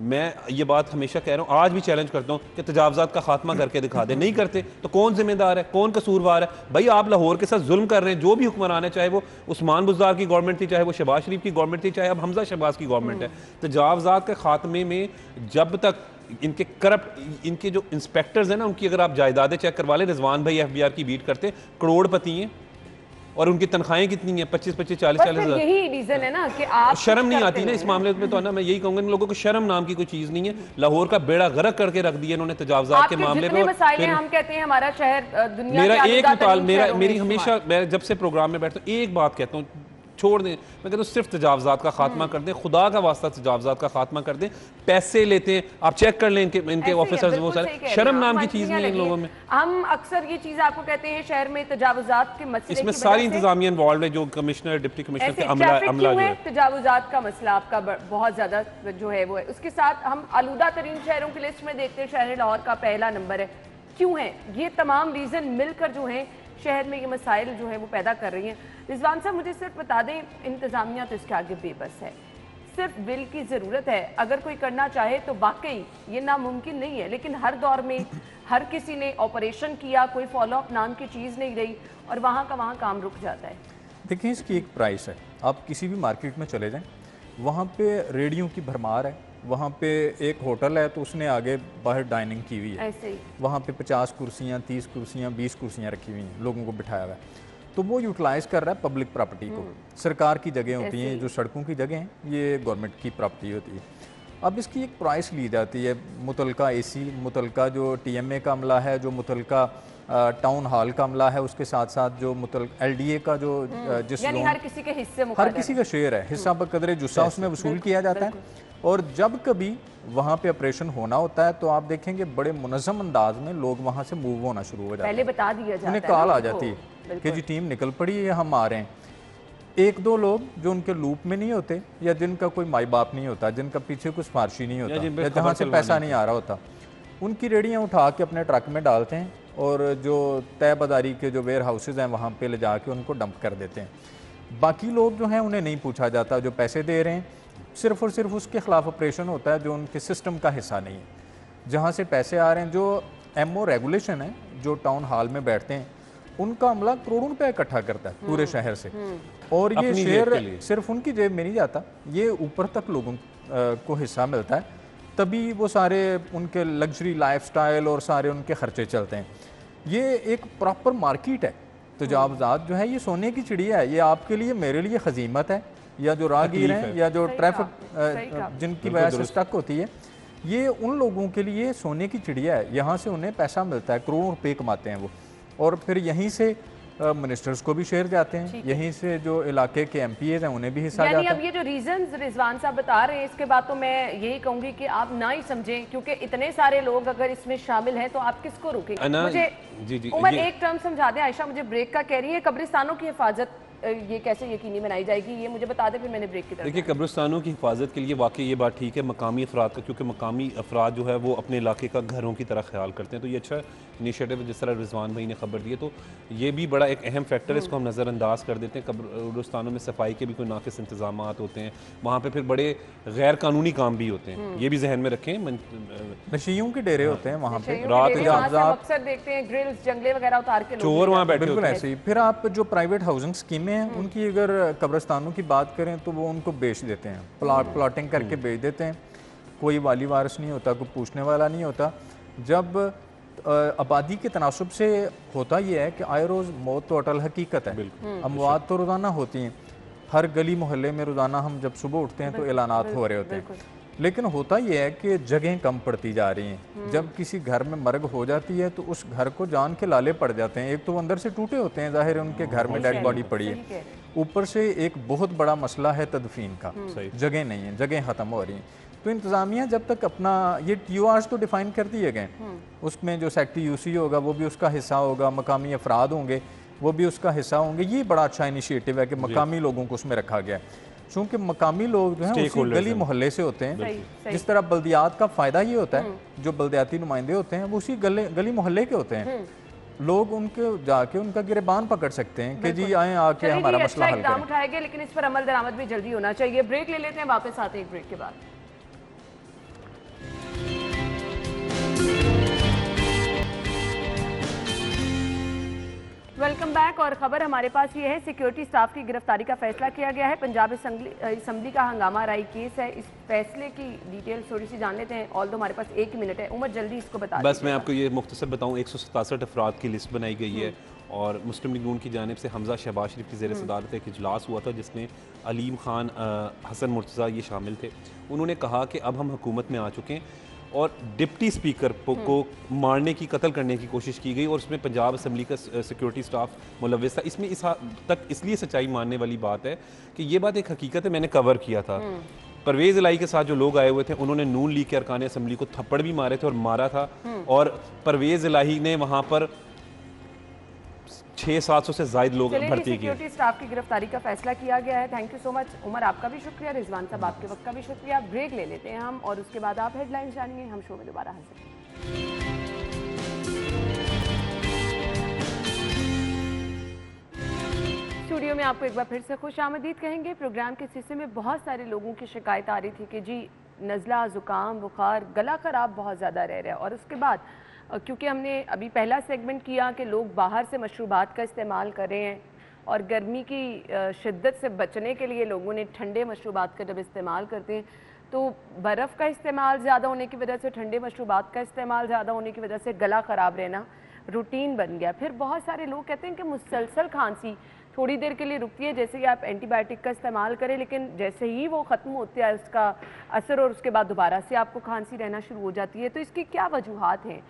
मैं ये बात हमेशा कह रहा हूँ, आज भी चैलेंज करता हूँ कि तजावज़ात का खात्मा करके दिखा दे। नहीं करते तो कौन जिम्मेदार है, कौन कसूरवार है? भाई आप लाहौर के साथ जुल्म कर रहे हैं, जो भी हुक्मरान है, चाहे वो उस्मान बुज़दार की गवर्नमेंट थी, चाहे वो शहबाज शरीफ की गवर्नमेंट थी, चाहे अब हमजा शहबाज की गवर्नमेंट है। तजावज़ात के खात्मे में जब तक इनके करप्ट, इनके जो इंस्पेक्टर्स हैं ना, उनकी अगर आप जायदादें चेक करवा लें, रिजवान भाई FBR की बीट करते, करोड़पति हैं और उनकी तनख्वाहें कितनी हैं? 25-25, 40-40 हज़ार। यही रीजन है ना कि आप शर्म नहीं आती ना इस मामले में। तो ना मैं यही कहूंगा, इन लोगों को शर्म नाम की कोई चीज नहीं है। लाहौर का बेड़ा गर्क करके रख दिया इन्होंने तजावज़ात के मामले में। हम कहते हैं हमारा शहर दुनिया मेरा के एक मुताल मेरी में हमेशा, मैं जब से प्रोग्राम में बैठता हूँ एक बात कहता हूँ, छोड़ दें, मैं कहता हूँ सिर्फ तजावज़ात का खात्मा कर दें, खुदा का वास्ता तजावज़ात का खात्मा कर दें। पैसे लेते हैं, आप चेक कर लें इनके ऑफिसर्स, वो सारे, शर्म नाम की चीज़ नहीं है इन लोगों में। हम अक्सर ये चीज़ आपको कहते हैं शहर में तजावज़ात के मसले, इसमें सारी इंतजामिया इन्वॉल्व है, जो कमिश्नर, डिप्टी कमिश्नर के अमला जो है। तजावुज़ात का मसला आपका बहुत ज़्यादा जो है वो है। उसके साथ हम आलूदा तरीन शहरों की लिस्ट में देखते हैं, शहर लाहौर का पहला नंबर है। क्यों है? ये तमाम रीज़न मिलकर जो है शहर में ये मसाइल जो है वो पैदा कर रही हैं। रिजवान साहब, मुझे सिर्फ बता दें, इंतज़ामिया तो इसके आगे बेबस है, सिर्फ बिल की ज़रूरत है। अगर कोई करना चाहे तो वाकई ये नामुमकिन नहीं है, लेकिन हर दौर में हर किसी ने ऑपरेशन किया, कोई फॉलोअप नाम की चीज़ नहीं रही और वहाँ का वहाँ काम रुक जाता है। देखिए, इसकी एक प्राइस है। आप किसी भी मार्केट में चले जाएं, वहाँ पे रेडियों की भरमार है। वहाँ पे एक होटल है तो उसने आगे बाहर डाइनिंग की हुई है, ऐसे ही वहाँ पे 50 कुर्सियाँ, 30 कुर्सियाँ, 20 कुर्सियाँ रखी हुई हैं, लोगों को बिठाया हुआ है। तो वो यूटिलाइज़ कर रहा है पब्लिक प्रॉपर्टी को। सरकार की जगह होती हैं, जो सड़कों की जगह हैं, ये गवर्नमेंट की प्रॉपर्टी होती है। अब इसकी एक प्राइस ली जाती है, मुतलका AC, मुतलका जो TMA का अमला है, जो मुतलका टाउन हॉल का अमला है, उसके साथ साथ जो LDA का जो जिस यानी हर किसी के हिस्से, हर किसी का शेयर है, हिस्सा बकदरे जुस्सा उसमें वसूल किया जाता है। और जब कभी वहाँ पे ऑपरेशन होना होता है तो आप देखेंगे बड़े मुनज़्ज़म अंदाज में लोग वहाँ से मूव होना शुरू हो जाते हैं। पहले बता दिया जाता है, उन्हें कॉल आ जाती है कि जी टीम निकल पड़ी है, हम आ रहे हैं। एक दो लोग जो उनके लूप में नहीं होते, या जिनका कोई माई बाप नहीं होता, जिनका पीछे कुछ फारशी नहीं होता, या जहाँ से पैसा नहीं आ रहा होता, उनकी रेडियाँ उठा के अपने ट्रक में डालते हैं और जो तय बाजारी के जो वेयर हाउसेज हैं वहाँ पे ले जाके उनको डंप कर देते हैं। बाकी लोग जो हैं उन्हें नहीं पूछा जाता, जो पैसे दे रहे हैं सिर्फ और सिर्फ उसके खिलाफ ऑपरेशन होता है जो उनके सिस्टम का हिस्सा नहीं है। जहाँ से पैसे आ रहे हैं, जो MO रेगुलेशन है, जो टाउन हॉल में बैठते हैं, उनका अमला करोड़ों रुपए इकट्ठा करता है पूरे शहर से, और ये शेयर सिर्फ उनकी जेब में नहीं जाता, ये ऊपर तक लोगों को हिस्सा मिलता है। तभी वो सारे उनके लग्जरी लाइफस्टाइल और सारे उनके खर्चे चलते हैं। ये एक प्रॉपर मार्केट है। तजावज़ात जो है ये सोने की चिड़िया है, ये आपके लिए, मेरे लिए खजीमत है, या जो राहगीर हैं या जो ट्रैफिक जिनकी वजह से स्टक होती है, ये उन लोगों के लिए सोने की चिड़िया है। यहाँ से उन्हें पैसा मिलता है, करोड़ों रुपए कमाते हैं वो, और फिर यहीं से मिनिस्टर्स को भी शेयर जाते हैं, यहीं से जो इलाके के MPAs हैं उन्हें भी हिस्सा जाता है। अब ये जो रीजंस रिजवान साहब बता रहे हैं, इसके बाद तो मैं यही कहूंगी कि आप ना ही समझें, क्योंकि इतने सारे लोग अगर इसमें शामिल हैं तो आप किसको रोकेंगे? मुझे उमर एक टर्म समझा दें। आयशा मुझे ब्रेक का कह रही है, कब्रिस्तानों की हिफाजत ये कैसे यकीनी बनाई जाएगी, ये मुझे बता दें, फिर मैंने ब्रेक की तरफ। देखिए, कब्रिस्तानों की हिफाजत के लिए वाकई ये बात ठीक है, मकामी अफराद का, क्योंकि मकामी अफराद जो है वो अपने इलाके का घरों की तरह ख्याल करते हैं, तो ये अच्छा इनिशिएटिव जिस तरह रिजवान भाई ने खबर दी है, तो ये भी बड़ा एक अहम फैक्टर है, इसको हम नज़रअंदाज कर देते हैं। कब्रिस्तानों में सफाई के भी कोई नाक़िस इंतजाम होते हैं, वहाँ पर फिर बड़े गैर कानूनी काम भी होते हैं, ये भी जहन में रखें। नशीयों के डेरे होते हैं वहाँ पे, रात अक्सर देखते हैं ग्रिल्स, जंगले वगैरह उतार के चोर वहाँ बैठे बिल्कुल ऐसे ही। फिर आप जो प्राइवेट हाउसिंग स्कीमें हैं उनकी अगर कब्रिस्तानों की बात करें तो वो उनको बेच देते हैं, प्लॉटिंग करके बेच देते हैं। कोई वाली वारिस नहीं होता, कोई पूछने वाला नहीं होता। जब आबादी के तनासुब से होता यह है कि आए रोज़ मौत तो अटल हकीकत है, अमवात तो रोज़ाना होती हैं। हर गली मोहल्ले में रोज़ाना हम जब सुबह उठते हैं तो ऐलानात हो रहे होते हैं, लेकिन होता यह है कि जगहें कम पड़ती जा रही हैं। जब किसी घर में मर्ग हो जाती है तो उस घर को जान के लाले पड़ जाते हैं। एक तो अंदर से टूटे होते हैं, जाहिर है उनके घर में डेड बॉडी पड़ी है, ऊपर से एक बहुत बड़ा मसला है तदफीन का, जगह नहीं है, जगह ख़त्म हो रही हैं। तो इंतज़ामिया जब तक अपना ये TORs तो डिफ़ाइन कर दिए गए, उसमें जो सेक्टर UC होगा वो भी उसका हिस्सा होगा, मकामी अफराद होंगे वो भी उसका हिस्सा होंगे। ये बड़ा अच्छा इनिशिएटिव है कि मकामी लोगों को उसमें रखा गया है, क्योंकि मकामी लोग जो हैं उसी गली मोहल्ले से होते हैं। जिस तरह बल्दियात का फ़ायदा ये होता है, जो बल्दियाती नुमाइंदे होते हैं वो उसी गली मोहल्ले के होते हैं। लोग उनके जाके उनका गिरबान पकड़ सकते हैं कि जी आए आके हमारा मसला हल करें। उठाएंगे, लेकिन इस पर अमल दरामद भी जल्दी होना चाहिए। ब्रेक ले लेते हैं, वापस आते हैं एक ब्रेक के बाद। Welcome back. और खबर हमारे पास ये है, सिक्योरिटी स्टाफ की गिरफ्तारी का फैसला किया गया है। पंजाब असम्बली का हंगामा राई केस है। इस फैसले की डिटेल थोड़ी सी जान लेते हैं। ऑल्दो हमारे पास 1 मिनट है, उमर जल्दी इसको बता बस मैं आपको ये मुख्तसर बताऊँ, 167 अफराद की लिस्ट बनाई गई है और मुस्लिम लीग नून की जानिब से हमजा शहबाज शरीफ की ज़ेर सदारत एक इजलास हुआ था जिसमें अलीम खान, हसन मुर्तज़ा ये शामिल थे। उन्होंने कहा कि अब हम हुकूमत में आ चुके हैं और डिप्टी स्पीकर को मारने की, कत्ल करने की कोशिश की गई और उसमें पंजाब असम्बली का सिक्योरिटी स्टाफ मुलव्वस था। इसमें इस हद तक इसलिए सच्चाई मानने वाली बात है कि ये बात एक हकीकत है, मैंने कवर किया था। परवेज़ इलाही के साथ जो लोग आए हुए थे उन्होंने नून लीग के अरकान असम्बली को थप्पड़ भी मारे थे और मारा था और परवेज़ इलाही ने वहाँ पर 600-700 से ज़ायद लोग भर्ती किए। सिक्योरिटी स्टाफ की गिरफ्तारी का फैसला किया गया है। Thank you so much Umar, आपका भी शुक्रिया। रिजवान साहब आपके वक्त का भी शुक्रिया। ब्रेक ले लेते हैं हम और उसके बाद आप हेडलाइंस जानिए। हम शो में दोबारा हाजिर हैं। स्टूडियो में आपको एक बार फिर से खुश आमदीद कहेंगे। प्रोग्राम के हिस्से में बहुत सारे लोगों की शिकायत आ रही थी कि जी नज़ला, ज़ुकाम, बुखार, गला खराब बहुत ज़्यादा रह रहा है। और उसके बाद क्योंकि हमने अभी पहला सेगमेंट किया कि लोग बाहर से मशरूबात का इस्तेमाल कर रहे हैं और गर्मी की शिद्दत से बचने के लिए लोगों ने ठंडे मशरूबात का जब इस्तेमाल करते हैं तो बर्फ़ का इस्तेमाल ज़्यादा होने की वजह से, ठंडे मशरूबात का इस्तेमाल ज़्यादा होने की वजह से गला ख़राब रहना रूटीन बन गया। फिर बहुत सारे लोग कहते हैं कि मुसलसल खांसी थोड़ी देर के लिए रुकती है, जैसे कि आप एंटीबायोटिक का इस्तेमाल करें, लेकिन जैसे ही वो ख़त्म होता है उसका असर और उसके बाद दोबारा से आपको खांसी रहना शुरू हो जाती है। तो इसकी क्या वजूहात हैं,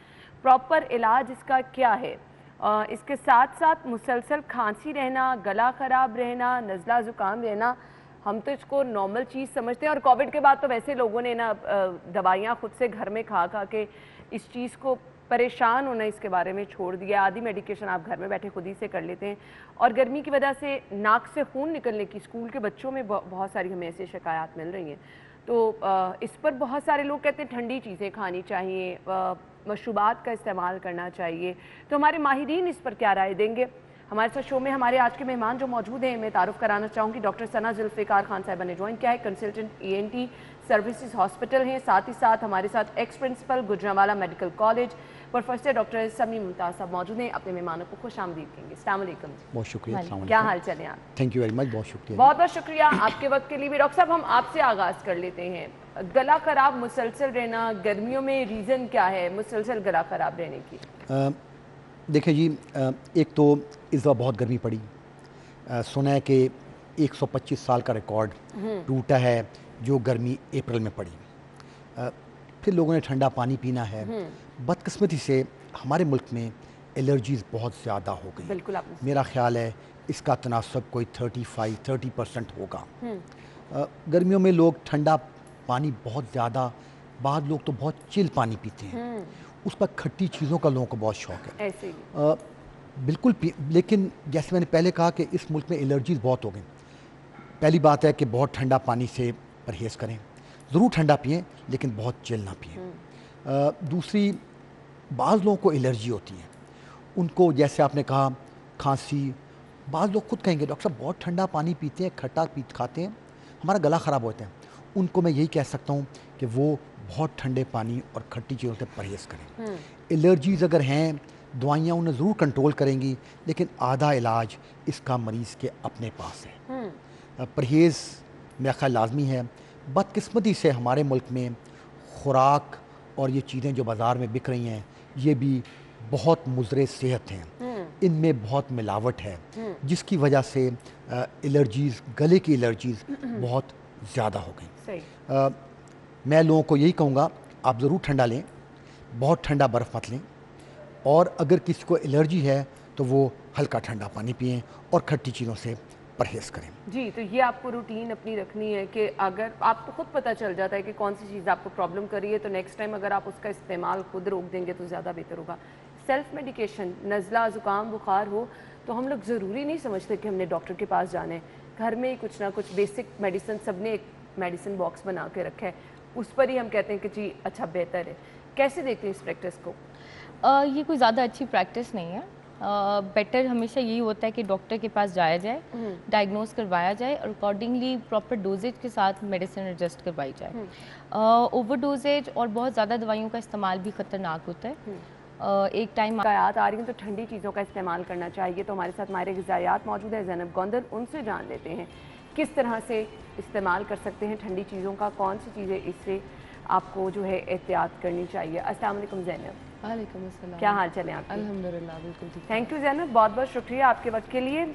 प्रॉपर इलाज इसका क्या है? इसके साथ साथ मुसलसल खांसी रहना, गला ख़राब रहना, नज़ला ज़ुकाम रहना, हम तो इसको नॉर्मल चीज़ समझते हैं और कोविड के बाद तो वैसे लोगों ने ना दवाइयाँ खुद से घर में खा खा के इस चीज़ को परेशान होना इसके बारे में छोड़ दिया। आधी मेडिकेशन आप घर में बैठे खुद ही से कर लेते हैं और गर्मी की वजह से नाक से खून निकलने की स्कूल के बच्चों में बहुत सारी हमें ऐसी शिकायत मिल रही हैं। तो इस पर बहुत सारे लोग कहते हैं ठंडी चीज़ें खानी चाहिए, मशरूबात का इस्तेमाल करना चाहिए। तो हमारे माहिरीन इस पर क्या राय देंगे? हमारे साथ शो में हमारे आज के मेहमान जो मौजूद हैं, मैं तारुफ कराना चाहूँगी। डॉक्टर सना जुल्फ़िकार खान साहिबा ने ज्वाइन किया है, कंसल्टेंट ENT सर्विसेज हॉस्पिटल हैं। साथ ही साथ हमारे साथ ex principal Gujranwala medical college professor doctor Sami Mumtaz साहब मौजूद हैं। अपने मेहमानों को खुश आमदीद कहेंगे। अस्सलाम वालेकुम। बहुत शुक्रिया। क्या हाल चल है आप? थैंक यू वेरी मच, बहुत शुक्रिया। बहुत बहुत शुक्रिया आपके वक्त के लिए भी। डॉक्टर साहब, हम आपसे आगाज़ कर लेते हैं। गला ख़राब मुसलसल रहना, गर्मियों में रीज़न क्या है मुसलसल गला ख़राब रहने की? देखिए जी, एक तो इस दफ़ा बहुत गर्मी पड़ी। सुना है कि 125 साल का रिकॉर्ड टूटा है जो गर्मी अप्रैल में पड़ी। फिर लोगों ने ठंडा पानी पीना है। बदकिस्मती से हमारे मुल्क में एलर्जीज़ बहुत ज़्यादा हो गई। बिल्कुल आपने मेरा ख्याल है इसका तनासब कोई 35-30% होगा। गर्मियों में लोग ठंडा पानी बहुत ज़्यादा, बाद लोग तो बहुत चिल पानी पीते हैं। उस पर खट्टी चीज़ों का लोगों को बहुत शौक़ है। ऐसे ही बिल्कुल लेकिन जैसे मैंने पहले कहा कि इस मुल्क में एलर्जीज़ बहुत हो गई। पहली बात है कि बहुत ठंडा पानी से परहेज़ करें, ज़रूर ठंडा पिएं लेकिन बहुत चिल ना पिएं। दूसरी, बाज़ लोगों को एलर्जी होती है, उनको जैसे आपने कहा खांसी, बाज़ लोग खुद कहेंगे डॉक्टर साहब बहुत ठंडा पानी पीते हैं, खट्टा खाते हैं, हमारा गला ख़राब होता है। उनको मैं यही कह सकता हूँ कि वो बहुत ठंडे पानी और खट्टी चीज़ों से परहेज़ करें। एलर्जीज़ अगर हैं, दवाइयाँ उन्हें ज़रूर कंट्रोल करेंगी, लेकिन आधा इलाज इसका मरीज़ के अपने पास है। परहेज़ मेरा ख्याल लाजमी है। बदकिस्मती से हमारे मुल्क में खुराक और ये चीज़ें जो बाज़ार में बिक रही हैं ये भी बहुत मुज़रे सेहत हैं। इनमें बहुत मिलावट है जिसकी वजह से एलर्जीज़, गले की एलर्जीज़ बहुत ज़्यादा हो गई। मैं लोगों को यही कहूँगा, आप ज़रूर ठंडा लें, बहुत ठंडा बर्फ़ मत लें, और अगर किसी को एलर्जी है तो वो हल्का ठंडा पानी पिएं और खट्टी चीज़ों से परहेज़ करें। जी, तो ये आपको रूटीन अपनी रखनी है कि अगर आपको खुद पता चल जाता है कि कौन सी चीज़ आपको प्रॉब्लम कर रही है तो नेक्स्ट टाइम अगर आप उसका इस्तेमाल खुद रोक देंगे तो ज़्यादा बेहतर होगा। सेल्फ मेडिकेशन, नज़ला ज़ुकाम बुखार हो तो हम लोग ज़रूरी नहीं समझते कि हमने डॉक्टर के पास जाना है। घर में ही कुछ ना कुछ बेसिक मेडिसिन, सबने एक मेडिसिन बॉक्स बना के रखा है, उस पर ही हम कहते हैं कि जी अच्छा बेहतर है। कैसे देखते हैं इस प्रैक्टिस को? ये कोई ज़्यादा अच्छी प्रैक्टिस नहीं है। बेटर हमेशा यही होता है कि डॉक्टर के पास जाया जाए, डायग्नोज करवाया जाए और अकॉर्डिंगली प्रॉपर डोजेज के साथ मेडिसिन एडजस्ट करवाई जाए। ओवर डोजेज और बहुत ज़्यादा दवाइयों का इस्तेमाल भी ख़तरनाक होता है। एक टाइम ग़िज़ायात आ रही हैं तो ठंडी चीज़ों का इस्तेमाल करना चाहिए। तो हमारे साथ माहिर ग़िज़ायात मौजूद है ज़ैनब गोंदल, उनसे जान लेते हैं किस तरह से इस्तेमाल कर सकते हैं ठंडी चीज़ों का, कौन सी चीज़ें इससे आपको जो है एहतियात करनी चाहिए। अस्सलाम वालेकुम ज़ैनब। वालेकुम अस्सलाम। क्या हाल चले आप? अल्हम्दुलिल्लाह बिल्कुल ठीक। थैंक यू ज़ैनब, बहुत बहुत शुक्रिया आपके वक्त के लिए।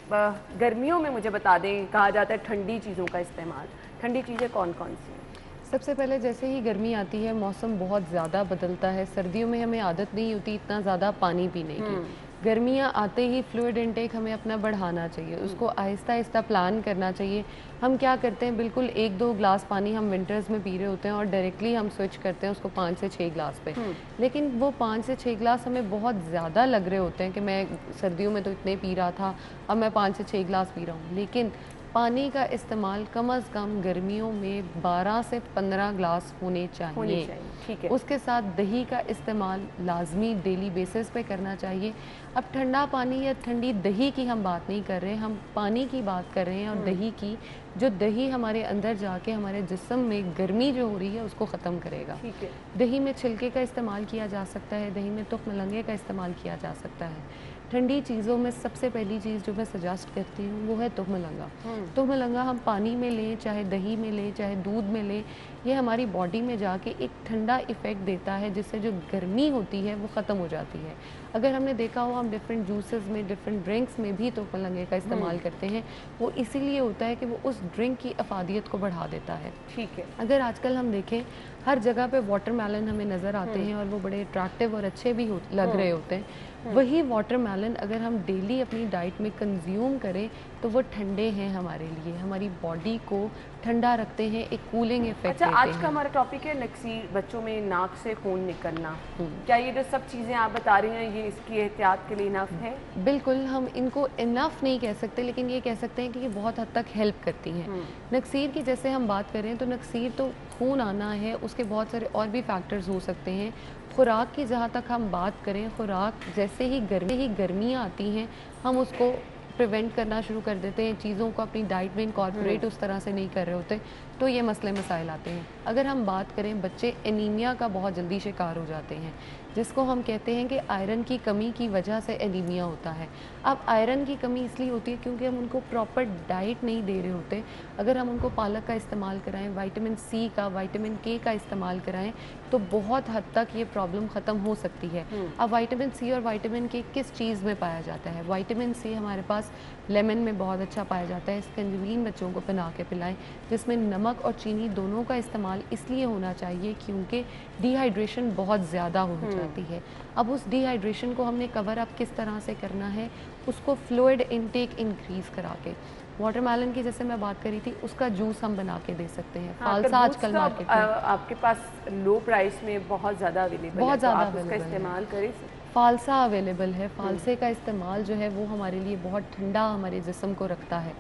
गर्मियों में मुझे बता दें, कहा जाता है ठंडी चीज़ों का इस्तेमाल, ठंडी चीज़ें कौन कौन सी हैं? सबसे पहले जैसे ही गर्मी आती है मौसम बहुत ज़्यादा बदलता है। सर्दियों में हमें आदत नहीं होती इतना ज़्यादा पानी पीने की। गर्मियाँ आते ही फ्लूइड इनटेक हमें अपना बढ़ाना चाहिए, उसको आहिस्ता आहिस्ता प्लान करना चाहिए। हम क्या करते हैं, बिल्कुल 1-2 ग्लास पानी हम विंटर्स में पी रहे होते हैं और डायरेक्टली हम स्विच करते हैं उसको 5 से 6 ग्लास पे। लेकिन वो 5 से 6 ग्लास हमें बहुत ज़्यादा लग रहे होते हैं कि मैं सर्दियों में तो इतने पी रहा था, अब मैं 5 से 6 ग्लास पी रहा हूँ। लेकिन पानी का इस्तेमाल कम से कम गर्मियों में 12 से 15 ग्लास होने चाहिए। ठीक है। उसके साथ दही का इस्तेमाल लाजमी डेली बेसिस पे करना चाहिए। अब ठंडा पानी या ठंडी दही की हम बात नहीं कर रहे हैं, हम पानी की बात कर रहे हैं और दही की, जो दही हमारे अंदर जाके हमारे जिस्म में गर्मी जो हो रही है उसको ख़त्म करेगा। ठीक है। दही में छिलके का इस्तेमाल किया जा सकता है, दही में तुख मलंगे का इस्तेमाल किया जा सकता है। ठंडी चीज़ों में सबसे पहली चीज़ जो मैं सजेस्ट करती हूँ वो है तुख मलंगा। तुख मलंगा हम पानी में लें, चाहे दही में लें, चाहे दूध में लें, ये हमारी बॉडी में जाके एक ठंडा इफ़ेक्ट देता है जिससे जो गर्मी होती है वो ख़त्म हो जाती है। अगर हमने देखा हो हम डिफरेंट जूसेस में, डिफरेंट ड्रिंक्स में भी तुख मलंगे का इस्तेमाल करते हैं, वो इसीलिए होता है कि वो उस ड्रिंक की अफादियत को बढ़ा देता है। ठीक है। अगर आजकल हम देखें हर जगह पे वाटरमेलन हमें नज़र आते हैं और वो बड़े अट्रैक्टिव और अच्छे भी लग रहे होते हैं। वही वाटरमेलन अगर हम डेली अपनी डाइट में कंज्यूम करें तो वो ठंडे हैं हमारे लिए, हमारी बॉडी को ठंडा रखते हैं, एक कूलिंग इफेक्ट अच्छा, देते आज हैं। का हमारा टॉपिक है नक्सीर, बच्चों में नाक से खून निकलना। क्या ये जो सब चीज़ें आप बता रही हैं ये इसकी एहतियात के लिए इनफ है? बिल्कुल, हम इनको इनफ नहीं कह सकते लेकिन ये कह सकते हैं कि ये बहुत हद तक हेल्प करती हैं। नक्सीर की जैसे हम बात करें तो नक्सीर तो खून आना है, उसके बहुत सारे और भी फैक्टर्स हो सकते हैं। खुराक की जहाँ तक हम बात करें, खुराक जैसे ही गर्मियाँ आती हैं हम उसको प्रिवेंट करना शुरू कर देते हैं, चीज़ों को अपनी डाइट में इनकॉर्पोरेट उस तरह से नहीं कर रहे होते, तो ये मसले मसाइल आते हैं। अगर हम बात करें, बच्चे एनीमिया का बहुत जल्दी शिकार हो जाते हैं, जिसको हम कहते हैं कि आयरन की कमी की वजह से एनीमिया होता है। अब आयरन की कमी इसलिए होती है क्योंकि हम उनको प्रॉपर डाइट नहीं दे रहे होते। अगर हम उनको पालक का इस्तेमाल कराएं, विटामिन सी का, विटामिन के का इस्तेमाल कराएं तो बहुत हद तक ये प्रॉब्लम ख़त्म हो सकती है। अब विटामिन सी और विटामिन के किस चीज़ में पाया जाता है? विटामिन सी हमारे पास लेमन में बहुत अच्छा पाया जाता है। स्कंजवीन बच्चों को बना के पिलाएं, जिसमें नमक और चीनी दोनों का इस्तेमाल इसलिए होना चाहिए क्योंकि डिहाइड्रेशन बहुत ज़्यादा हो जाती है। अब उस डिहाइड्रेशन को हमने कवर अप किस तरह से करना है? उसको फ्लूइड इनटेक इंक्रीज़ करा के, वाटरमेलन की जैसे मैं बात करी थी, उसका जूस हम बना के दे सकते हैं। फालसा आजकल मार्केट में आपके पास लो प्राइस में बहुत ज़्यादा अवेलेबल है, बहुत ज़्यादा आप उसका इस्तेमाल करें। फालसा अवेलेबल है। फालसे का इस्तेमाल जो है वो हमारे लिए बहुत ठंडा हमारे जिस्म को रखता है।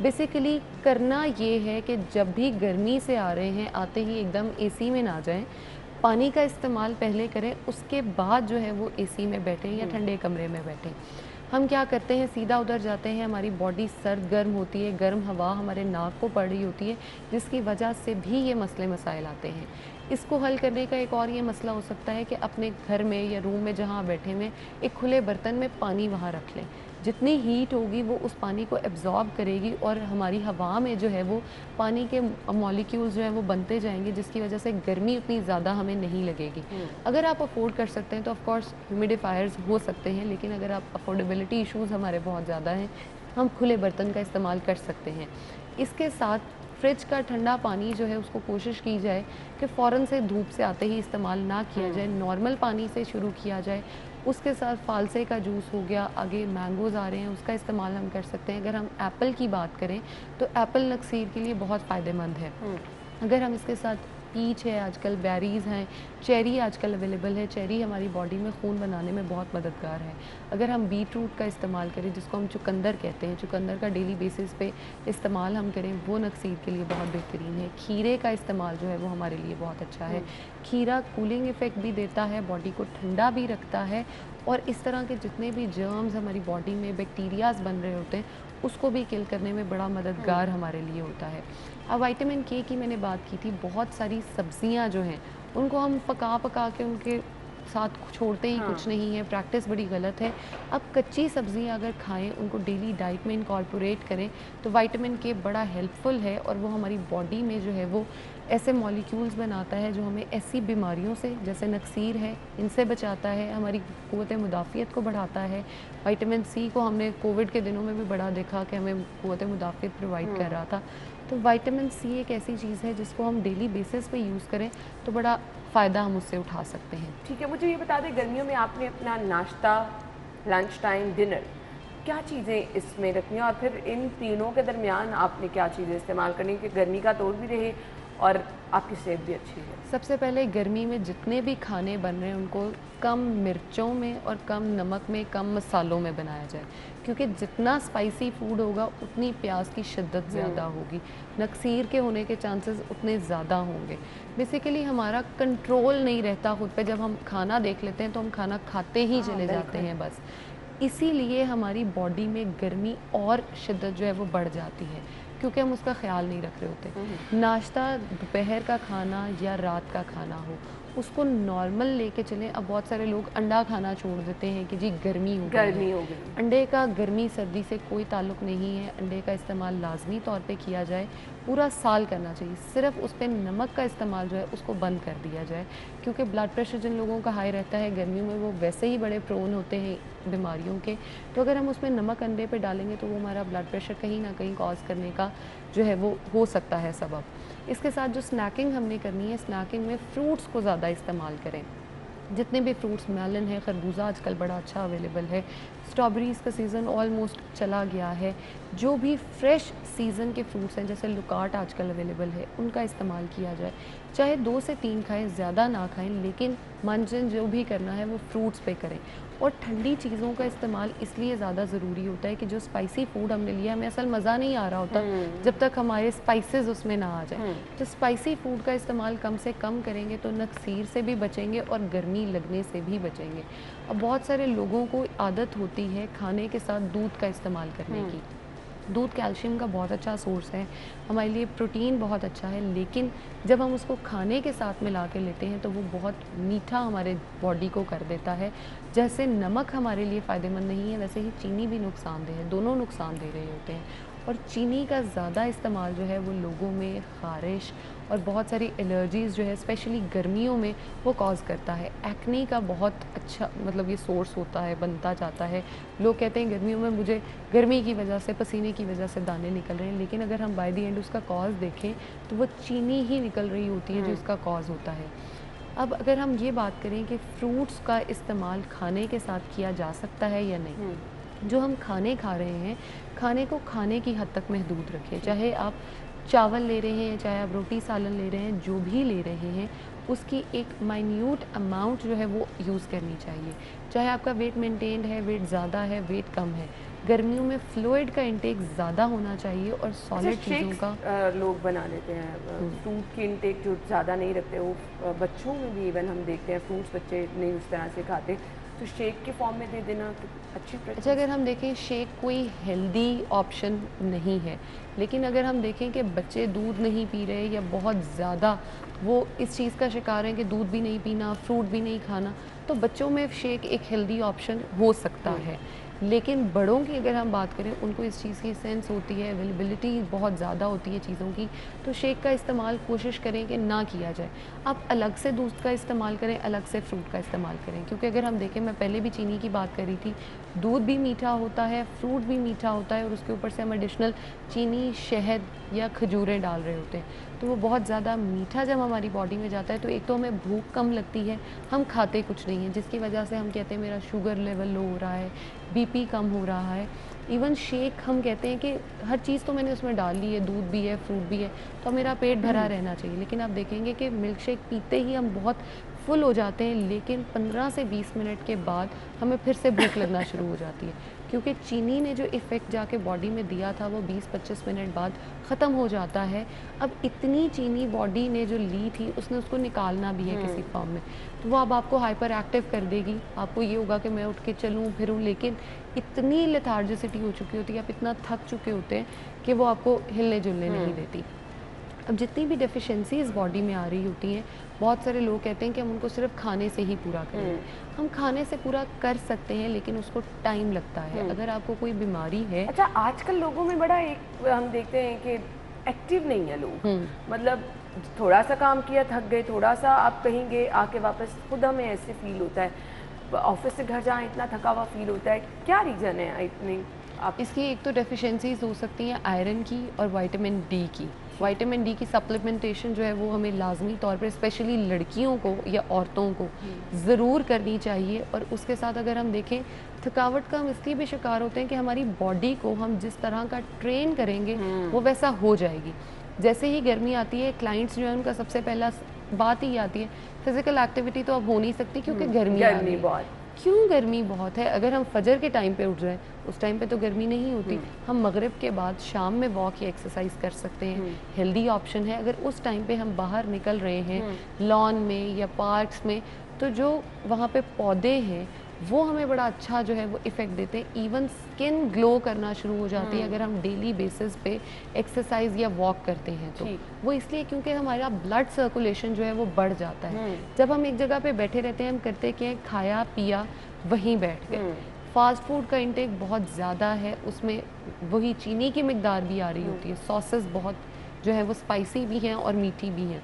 बेसिकली करना ये है कि जब भी गर्मी से आ रहे हैं, आते ही एकदम एसी में ना जाएं, पानी का इस्तेमाल पहले करें, उसके बाद जो है वो एसी में बैठें या ठंडे कमरे में बैठें। हम क्या करते हैं, सीधा उधर जाते हैं, हमारी बॉडी सर्द गर्म होती है, गर्म हवा हमारे नाक को पड़ रही होती है, जिसकी वजह से भी ये मसले मसाइल आते हैं। इसको हल करने का एक और ये मसला हो सकता है कि अपने घर में या रूम में जहाँ बैठे हुए एक खुले बर्तन में पानी वहाँ रख लें। जितनी हीट होगी वो उस पानी को एब्जॉर्ब करेगी और हमारी हवा में जो है वो पानी के मॉलिक्यूल्स जो है वो बनते जाएंगे, जिसकी वजह से गर्मी उतनी ज़्यादा हमें नहीं लगेगी। अगर आप अफोर्ड कर सकते हैं तो ऑफ कोर्स ह्यूमिडिफायर्स हो सकते हैं, लेकिन अगर आप अफोर्डेबिलिटी इश्यूज़ हमारे बहुत ज़्यादा हैं, हम खुले बर्तन का इस्तेमाल कर सकते हैं। इसके साथ फ्रिज का ठंडा पानी जो है उसको कोशिश की जाए कि फ़ौरन से धूप से आते ही इस्तेमाल ना किया जाए, नॉर्मल पानी से शुरू किया जाए। उसके साथ फालसे का जूस हो गया, आगे मैंगोज़ आ रहे हैं उसका इस्तेमाल हम कर सकते हैं। अगर हम एप्पल की बात करें तो एप्पल नक्सीर के लिए बहुत फ़ायदेमंद है। अगर हम इसके साथ पीच है, आजकल बेरीज़ हैं, चेरी आजकल अवेलेबल है, चेरी हमारी बॉडी में खून बनाने में बहुत मददगार है। अगर हम बीट रूट का इस्तेमाल करें, जिसको हम चुकंदर कहते हैं, चुकंदर का डेली बेसिस पे इस्तेमाल हम करें, वो नक्सीर के लिए बहुत बेहतरीन है। खीरे का इस्तेमाल जो है वो हमारे लिए बहुत अच्छा है। खीरा कूलिंग इफ़ेक्ट भी देता है, बॉडी को ठंडा भी रखता है और इस तरह के जितने भी जर्म्स हमारी बॉडी में बैक्टीरियाज बन रहे होते हैं उसको भी किल करने में बड़ा मददगार हमारे लिए होता है। अब विटामिन के की मैंने बात की थी, बहुत सारी सब्जियां जो हैं उनको हम पका पका के उनके साथ छोड़ते ही कुछ नहीं है, प्रैक्टिस बड़ी गलत है। अब कच्ची सब्जियां अगर खाएं, उनको डेली डाइट में इनकॉर्पोरेट करें तो विटामिन के बड़ा हेल्पफुल है और वो हमारी बॉडी में जो है वो ऐसे मॉलिक्यूल्स बनाता है जो हमें ऐसी बीमारियों से जैसे नक्सीर है इनसे बचाता है, हमारी क़ुव्वत मुदाफ़ियत को बढ़ाता है। विटामिन सी को हमने कोविड के दिनों में भी बड़ा देखा कि हमें क़ुव्वत मुदाफ़ियत प्रोवाइड कर रहा था। तो विटामिन सी एक ऐसी चीज़ है जिसको हम डेली बेसिस पे यूज़ करें तो बड़ा फ़ायदा हम उससे उठा सकते हैं। ठीक है, मुझे ये बता दें, गर्मियों में आपने अपना नाश्ता, लंच टाइम, डिनर, क्या चीज़ें इसमें रखनी है और फिर इन तीनों के दरमियान आपने क्या चीज़ें इस्तेमाल करनी कि गर्मी का तौर भी रहे और आपकी सेहत भी अच्छी है? सबसे पहले गर्मी में जितने भी खाने बन रहे हैं उनको कम मिर्चों में और कम नमक में, कम मसालों में बनाया जाए, क्योंकि जितना स्पाइसी फूड होगा उतनी प्याज की शिद्दत ज़्यादा होगी, नक्सीर के होने के चांसेस उतने ज़्यादा होंगे। बेसिकली हमारा कंट्रोल नहीं रहता खुद पे, जब हम खाना देख लेते हैं तो हम खाना खाते ही चले जाते हैं बस। इसीलिए हमारी बॉडी में गर्मी और शिद्दत जो है वो बढ़ जाती है क्योंकि हम उसका ख्याल नहीं रख रहे होते। नाश्ता, दोपहर का खाना या रात का खाना हो उसको नॉर्मल लेके चलें। अब बहुत सारे लोग अंडा खाना छोड़ देते हैं कि जी गर्मी हो गई। अंडे का गर्मी सर्दी से कोई ताल्लुक़ नहीं है। अंडे का इस्तेमाल लाजमी तौर पे किया जाए, पूरा साल करना चाहिए। सिर्फ उस पर नमक का इस्तेमाल जो है उसको बंद कर दिया जाए, क्योंकि ब्लड प्रेशर जिन लोगों का हाई रहता है गर्मियों में वो वैसे ही बड़े प्रोन होते हैं बीमारियों के। तो अगर हम उसमें नमक अंडे पे डालेंगे तो वो हमारा ब्लड प्रेशर कहीं ना कहीं कॉज करने का जो है वो हो सकता है सबब। इसके साथ जो स्नैकिंग हमने करनी है, स्नैकिंग में फ्रूट्स को ज़्यादा इस्तेमाल करें। जितने भी फ्रूट्स, मेलन है, खरबूजा आजकल बड़ा अच्छा अवेलेबल है, स्ट्रॉबेरीज़ का सीज़न ऑलमोस्ट चला गया है। जो भी फ्रेश सीज़न के फ्रूट्स हैं जैसे लुकाट आजकल अवेलेबल है उनका इस्तेमाल किया जाए। चाहे 2 से 3 खाएं, ज़्यादा ना खाएं, लेकिन मंजन जो भी करना है वो फ्रूट्स पे करें। और ठंडी चीज़ों का इस्तेमाल इसलिए ज़्यादा ज़रूरी होता है कि जो स्पाइसी फूड हमने लिया हमें असल मज़ा नहीं आ रहा होता जब तक हमारे स्पाइसेस उसमें ना आ जाए। तो स्पाइसी फूड का इस्तेमाल कम से कम करेंगे तो नक्सीर से भी बचेंगे और गर्मी लगने से भी बचेंगे। अब बहुत सारे लोगों को आदत होती है खाने के साथ दूध का इस्तेमाल करने की। दूध कैल्शियम का बहुत अच्छा सोर्स है, हमारे लिए प्रोटीन बहुत अच्छा है, लेकिन जब हम उसको खाने के साथ मिला के लेते हैं तो वो बहुत मीठा हमारे बॉडी को कर देता है। जैसे नमक हमारे लिए फ़ायदेमंद नहीं है वैसे ही चीनी भी नुकसानदेह है, दोनों नुकसान दे रहे होते हैं। और चीनी का ज़्यादा इस्तेमाल जो है वो लोगों में ख़ारिश और बहुत सारी एलर्जीज़ जो है स्पेशली गर्मियों में वो कॉज़ करता है। एक्ने का बहुत अच्छा मतलब ये सोर्स होता है, बनता जाता है। लोग कहते हैं गर्मियों में मुझे गर्मी की वजह से, पसीने की वजह से दाने निकल रहे हैं, लेकिन अगर हम बाय द एंड उसका कॉज़ देखें तो वो चीनी ही निकल रही होती है जो इसका कॉज़ होता है। अब अगर हम ये बात करें कि फ्रूट्स का इस्तेमाल खाने के साथ किया जा सकता है या नहीं, जो हम खाने खा रहे हैं खाने को खाने की हद तक महदूद रखें। चाहे आप चावल ले रहे हैं, चाहे आप रोटी सालन ले रहे हैं, जो भी ले रहे हैं उसकी एक माइन्यूट अमाउंट जो है वो यूज़ करनी चाहिए। चाहे आपका वेट मेंटेन्ड है, वेट ज़्यादा है, वेट कम है, गर्मियों में फ्लूइड का इंटेक ज़्यादा होना चाहिए और सॉलिड चीज़ों का लोग बना लेते हैं। फ्रूट की इंटेक जो ज़्यादा नहीं रखते वो बच्चों में भी इवन हम देखते हैं फ्रूट्स बच्चे नहीं उस तरह से खाते, तो शेक के फॉर्म में दे देना अच्छी अच्छा, अगर हम देखें शेक कोई हेल्दी ऑप्शन नहीं है, लेकिन अगर हम देखें कि बच्चे दूध नहीं पी रहे या बहुत ज़्यादा वो इस चीज़ का शिकार हैं कि दूध भी नहीं पीना, फ्रूट भी नहीं खाना, तो बच्चों में शेक एक हेल्दी ऑप्शन हो सकता है। लेकिन बड़ों की अगर हम बात करें उनको इस चीज़ की सेंस होती है, अवेलेबिलिटी बहुत ज़्यादा होती है चीज़ों की, तो शेक का इस्तेमाल कोशिश करें कि ना किया जाए। आप अलग से दूध का इस्तेमाल करें, अलग से फ्रूट का इस्तेमाल करें, क्योंकि अगर हम देखें, मैं पहले भी चीनी की बात कर रही थी, दूध भी मीठा होता है, फ्रूट भी मीठा होता है और उसके ऊपर से हम एडिशनल चीनी, शहद या खजूरें डाल रहे होते हैं, तो वो बहुत ज़्यादा मीठा जब हमारी बॉडी में जाता है तो एक तो हमें भूख कम लगती है, हम खाते कुछ नहीं है, जिसकी वजह से हम कहते हैं मेरा शुगर लेवल लो हो रहा है, बीपी कम हो रहा है। इवन शेक हम कहते हैं कि हर चीज़ तो मैंने उसमें डाल ली है, दूध भी है, फ्रूट भी है, तो मेरा पेट भरा रहना चाहिए, लेकिन आप देखेंगे कि मिल्क शेक पीते ही हम बहुत फुल हो जाते हैं, लेकिन 15 से 20 मिनट के बाद हमें फिर से भूख लगना शुरू हो जाती है, क्योंकि चीनी ने जो इफ़ेक्ट जाके बॉडी में दिया था वो 20-25 मिनट बाद ख़त्म हो जाता है। अब इतनी चीनी बॉडी ने जो ली थी उसने उसको निकालना भी है किसी फॉर्म में, तो वो अब आपको हाइपर एक्टिव कर देगी। आपको ये होगा कि मैं उठ के चलूँ फिरूँ, लेकिन इतनी लेथार्जिसिटी हो चुकी होती है, आप इतना थक चुके होते हैं कि वो आपको हिलने जुलने नहीं देती। अब जितनी भी डेफिशिएंसीज बॉडी में आ रही होती हैं, बहुत सारे लोग कहते हैं कि हम उनको सिर्फ खाने से ही पूरा करें। हम खाने से पूरा कर सकते हैं, लेकिन उसको टाइम लगता है। अगर आपको कोई बीमारी है, अच्छा, आजकल लोगों में बड़ा एक हम देखते हैं कि एक्टिव नहीं है लोग, मतलब थोड़ा सा काम किया थक गए, थोड़ा सा आप कहीं गए आके वापस खुद हमें ऐसे फील होता है, ऑफिस से घर जाएं इतना थका हुआ फील होता है। क्या रीज़न है इतनी? आप इसकी एक तो डेफिशिएंसीज हो सकती हैं आयरन की और विटामिन डी की। विटामिन डी की सप्लीमेंटेशन जो है वो हमें लाजमी तौर पर स्पेशली लड़कियों को या औरतों को ज़रूर करनी चाहिए। और उसके साथ अगर हम देखें, थकावट का हम इसलिए भी शिकार होते हैं कि हमारी बॉडी को हम जिस तरह का ट्रेन करेंगे वो वैसा हो जाएगी। जैसे ही गर्मी आती है, क्लाइंट्स जो है उनका सबसे पहला बात ही आती है फिज़िकल एक्टिविटी तो अब हो नहीं सकती क्योंकि गर्मी आ रही है। बहुत क्यों गर्मी बहुत है? अगर हम फजर के टाइम पे उठ रहे हैं उस टाइम पे तो गर्मी नहीं होती। हम मगरिब के बाद शाम में वॉक या एक्सरसाइज कर सकते हैं, हेल्दी ऑप्शन है। अगर उस टाइम पे हम बाहर निकल रहे हैं लॉन में या पार्क्स में, तो जो वहाँ पे पौधे हैं वो हमें बड़ा अच्छा जो है वो इफ़ेक्ट देते हैं। इवन स्किन ग्लो करना शुरू हो जाती है अगर हम डेली बेसिस पे एक्सरसाइज या वॉक करते हैं तो। वो इसलिए क्योंकि हमारा ब्लड सर्कुलेशन जो है वो बढ़ जाता है। जब हम एक जगह पे बैठे रहते हैं, हम करते क्या है, खाया पिया वहीं बैठ गए। फास्ट फूड का इंटेक बहुत ज़्यादा है, उसमें वही चीनी की मिकदार भी आ रही होती है। सॉसेस बहुत जो है वो स्पाइसी भी हैं और मीठी भी हैं,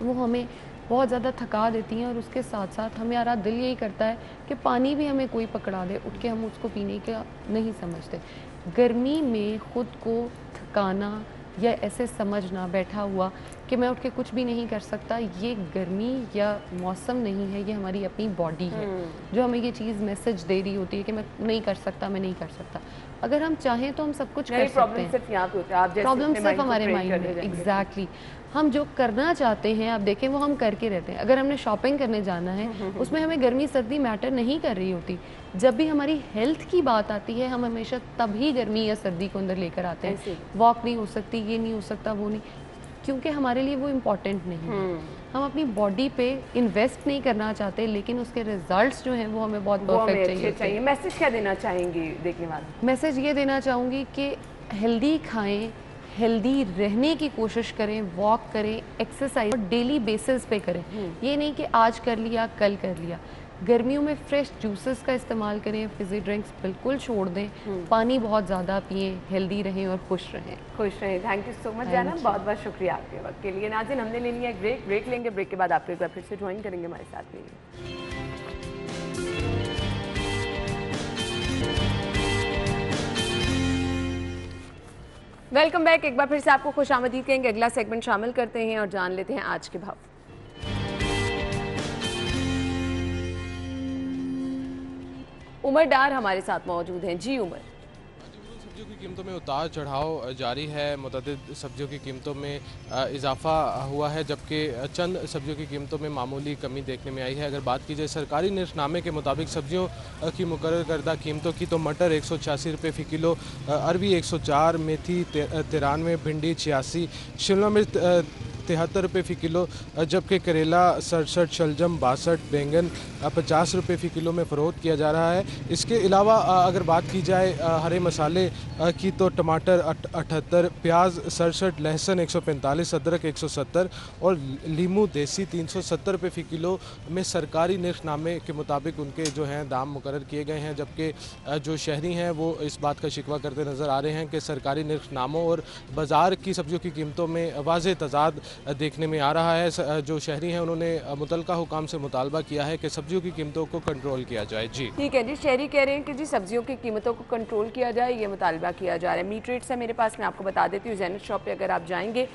वो हमें बहुत ज़्यादा थका देती हैं। और उसके साथ साथ हमारा दिल यही करता है कि पानी भी हमें कोई पकड़ा दे, उठ के हम उसको पीने का नहीं समझते। गर्मी में ख़ुद को थकाना या ऐसे समझना बैठा हुआ कि मैं उठ के कुछ भी नहीं कर सकता, ये गर्मी या मौसम नहीं है, ये हमारी अपनी बॉडी है जो हमें ये चीज़ मैसेज दे रही होती है कि मैं नहीं कर सकता, मैं नहीं कर सकता। अगर हम चाहें तो हम सब कुछ कर सकते हैं। प्रॉब्लम सिर्फ हमारे माइंड में। एग्जैक्टली, हम जो करना चाहते हैं आप देखें वो हम करके रहते हैं। अगर हमने शॉपिंग करने जाना है उसमें हमें गर्मी सर्दी मैटर नहीं कर रही होती। जब भी हमारी हेल्थ की बात आती है हम हमेशा तभी गर्मी या सर्दी को अंदर लेकर आते हैं। वॉक नहीं हो सकती, ये नहीं हो सकता, वो नहीं, क्योंकि हमारे लिए वो इम्पॉर्टेंट नहीं है। हम अपनी बॉडी पे इन्वेस्ट नहीं करना चाहते, लेकिन उसके रिजल्ट्स जो हैं वो हमें बहुत परफेक्ट चाहिए। मैसेज क्या देना चाहेंगी देखने वाले? मैसेज ये देना चाहूँगी कि हेल्दी खाएं, हेल्दी रहने की कोशिश करें, वॉक करें, एक्सरसाइज और डेली बेसिस पे करें। ये नहीं कि आज कर लिया कल कर लिया। गर्मियों में फ्रेश जूसेस का इस्तेमाल करें, फिजी ड्रिंक्स बिल्कुल छोड़ दें, पानी बहुत ज़्यादा पिएं, हेल्दी रहें और खुश रहें। थैंक यू सो मच जाना, बहुत बहुत शुक्रिया आपके वक्त के लिए। नाज़रीन, हमने ले लिया ब्रेक लेंगे, ब्रेक के बाद आपको एक बार फिर से ज्वाइन करेंगे हमारे साथ में। Welcome back. एक बार फिर से आपको खुशामदीद कहेंगे। अगला सेगमेंट शामिल करते हैं और जान लेते हैं आज के भाव। उमर डार हमारे साथ मौजूद हैं। जी उमर। सब्जियों की कीमतों में उतार चढ़ाव जारी है। मुतअद्दिद सब्जियों की कीमतों में इजाफा हुआ है, जबकि चंद सब्जियों की कीमतों में मामूली कमी देखने में आई है। अगर बात की जाए सरकारी निर्खनामे के मुताबिक सब्जियों की मुकर्रर करदा कीमतों की, तो मटर 186 रुपये फ़ी किलो, अरबी 104, मेथी 93, भिंडी 86, शिमला मिर्च 73 रुपये फ़ी किलो, जबकि करेला 67, शलजम 62, बैंगन 50 रुपये फ़ी किलो में फ़रोख्त किया जा रहा है। इसके अलावा अगर बात की जाए हरे मसाले की, तो टमाटर 78, प्याज 67, लहसुन 145, अदरक 170 और लीमू देसी 370 रुपये फ़ी किलो में सरकारी निर्खनामे के मुताबिक उनके जो हैं दाम मुकर्रर किए गए हैं। जबकि जो शहरी हैं वो इस बात का शिकवा करते नज़र आ रहे हैं कि सरकारी निर्खनामों और बाज़ार की सब्जियों की कीमतों में वाज़ेह तज़ाद देखने में आ रहा है। जो शहरी हैं उन्होंने मुतल्लिका हुकाम से मुतालबा किया है कि सब्जियों की कीमतों को कंट्रोल किया जाए। जी ठीक है जी, शहरी कह रहे हैं कि जी सब्जियों की कीमतों को कंट्रोल किया जाए, ये मुतालबा किया जा रहा है। मीट रेट्स है मेरे पास, मैं आपको बता देती हूँ। ज़ैनत शॉप पे अगर आप जाएंगे,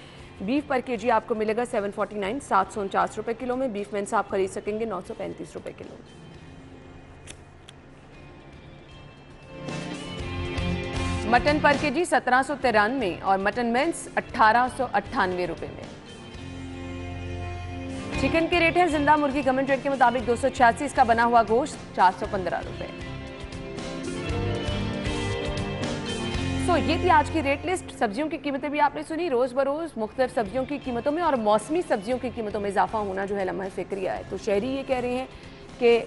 बीफ पर केजी आपको मिलेगा 749, 749 रुपये किलो में। बीफ मेंस आप खरीद सकेंगे 935 रुपये किलो। मटन पर केजी 1793 और मटन मेंस 1898 रुपये में। चिकन के रेट है जिंदा मुर्गी गवर्नमेंट रेट के मुताबिक 286, इसका बना हुआ गोश्त 415 रुपये। सो ये थी आज की रेट लिस्ट। सब्जियों की कीमतें भी आपने सुनी, रोज़ बरोज़ मुख्तलिफ सब्जियों की कीमतों में और मौसमी सब्जियों की कीमतों में इजाफा होना जो है लम्हा फ़िक्रिया है। तो शहरी ये कह रहे हैं कि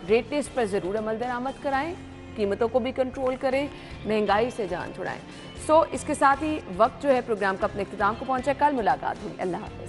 रेट लिस्ट पर ज़रूर अमल दरामद कराएँ, कीमतों को भी कंट्रोल करें, महंगाई से जान छुड़ाएँ। सो इसके साथ ही वक्त जो है प्रोग्राम का अपने इख्तिताम को पहुँचा। कल मुलाकात हुई। अल्लाह हाफ़िज़।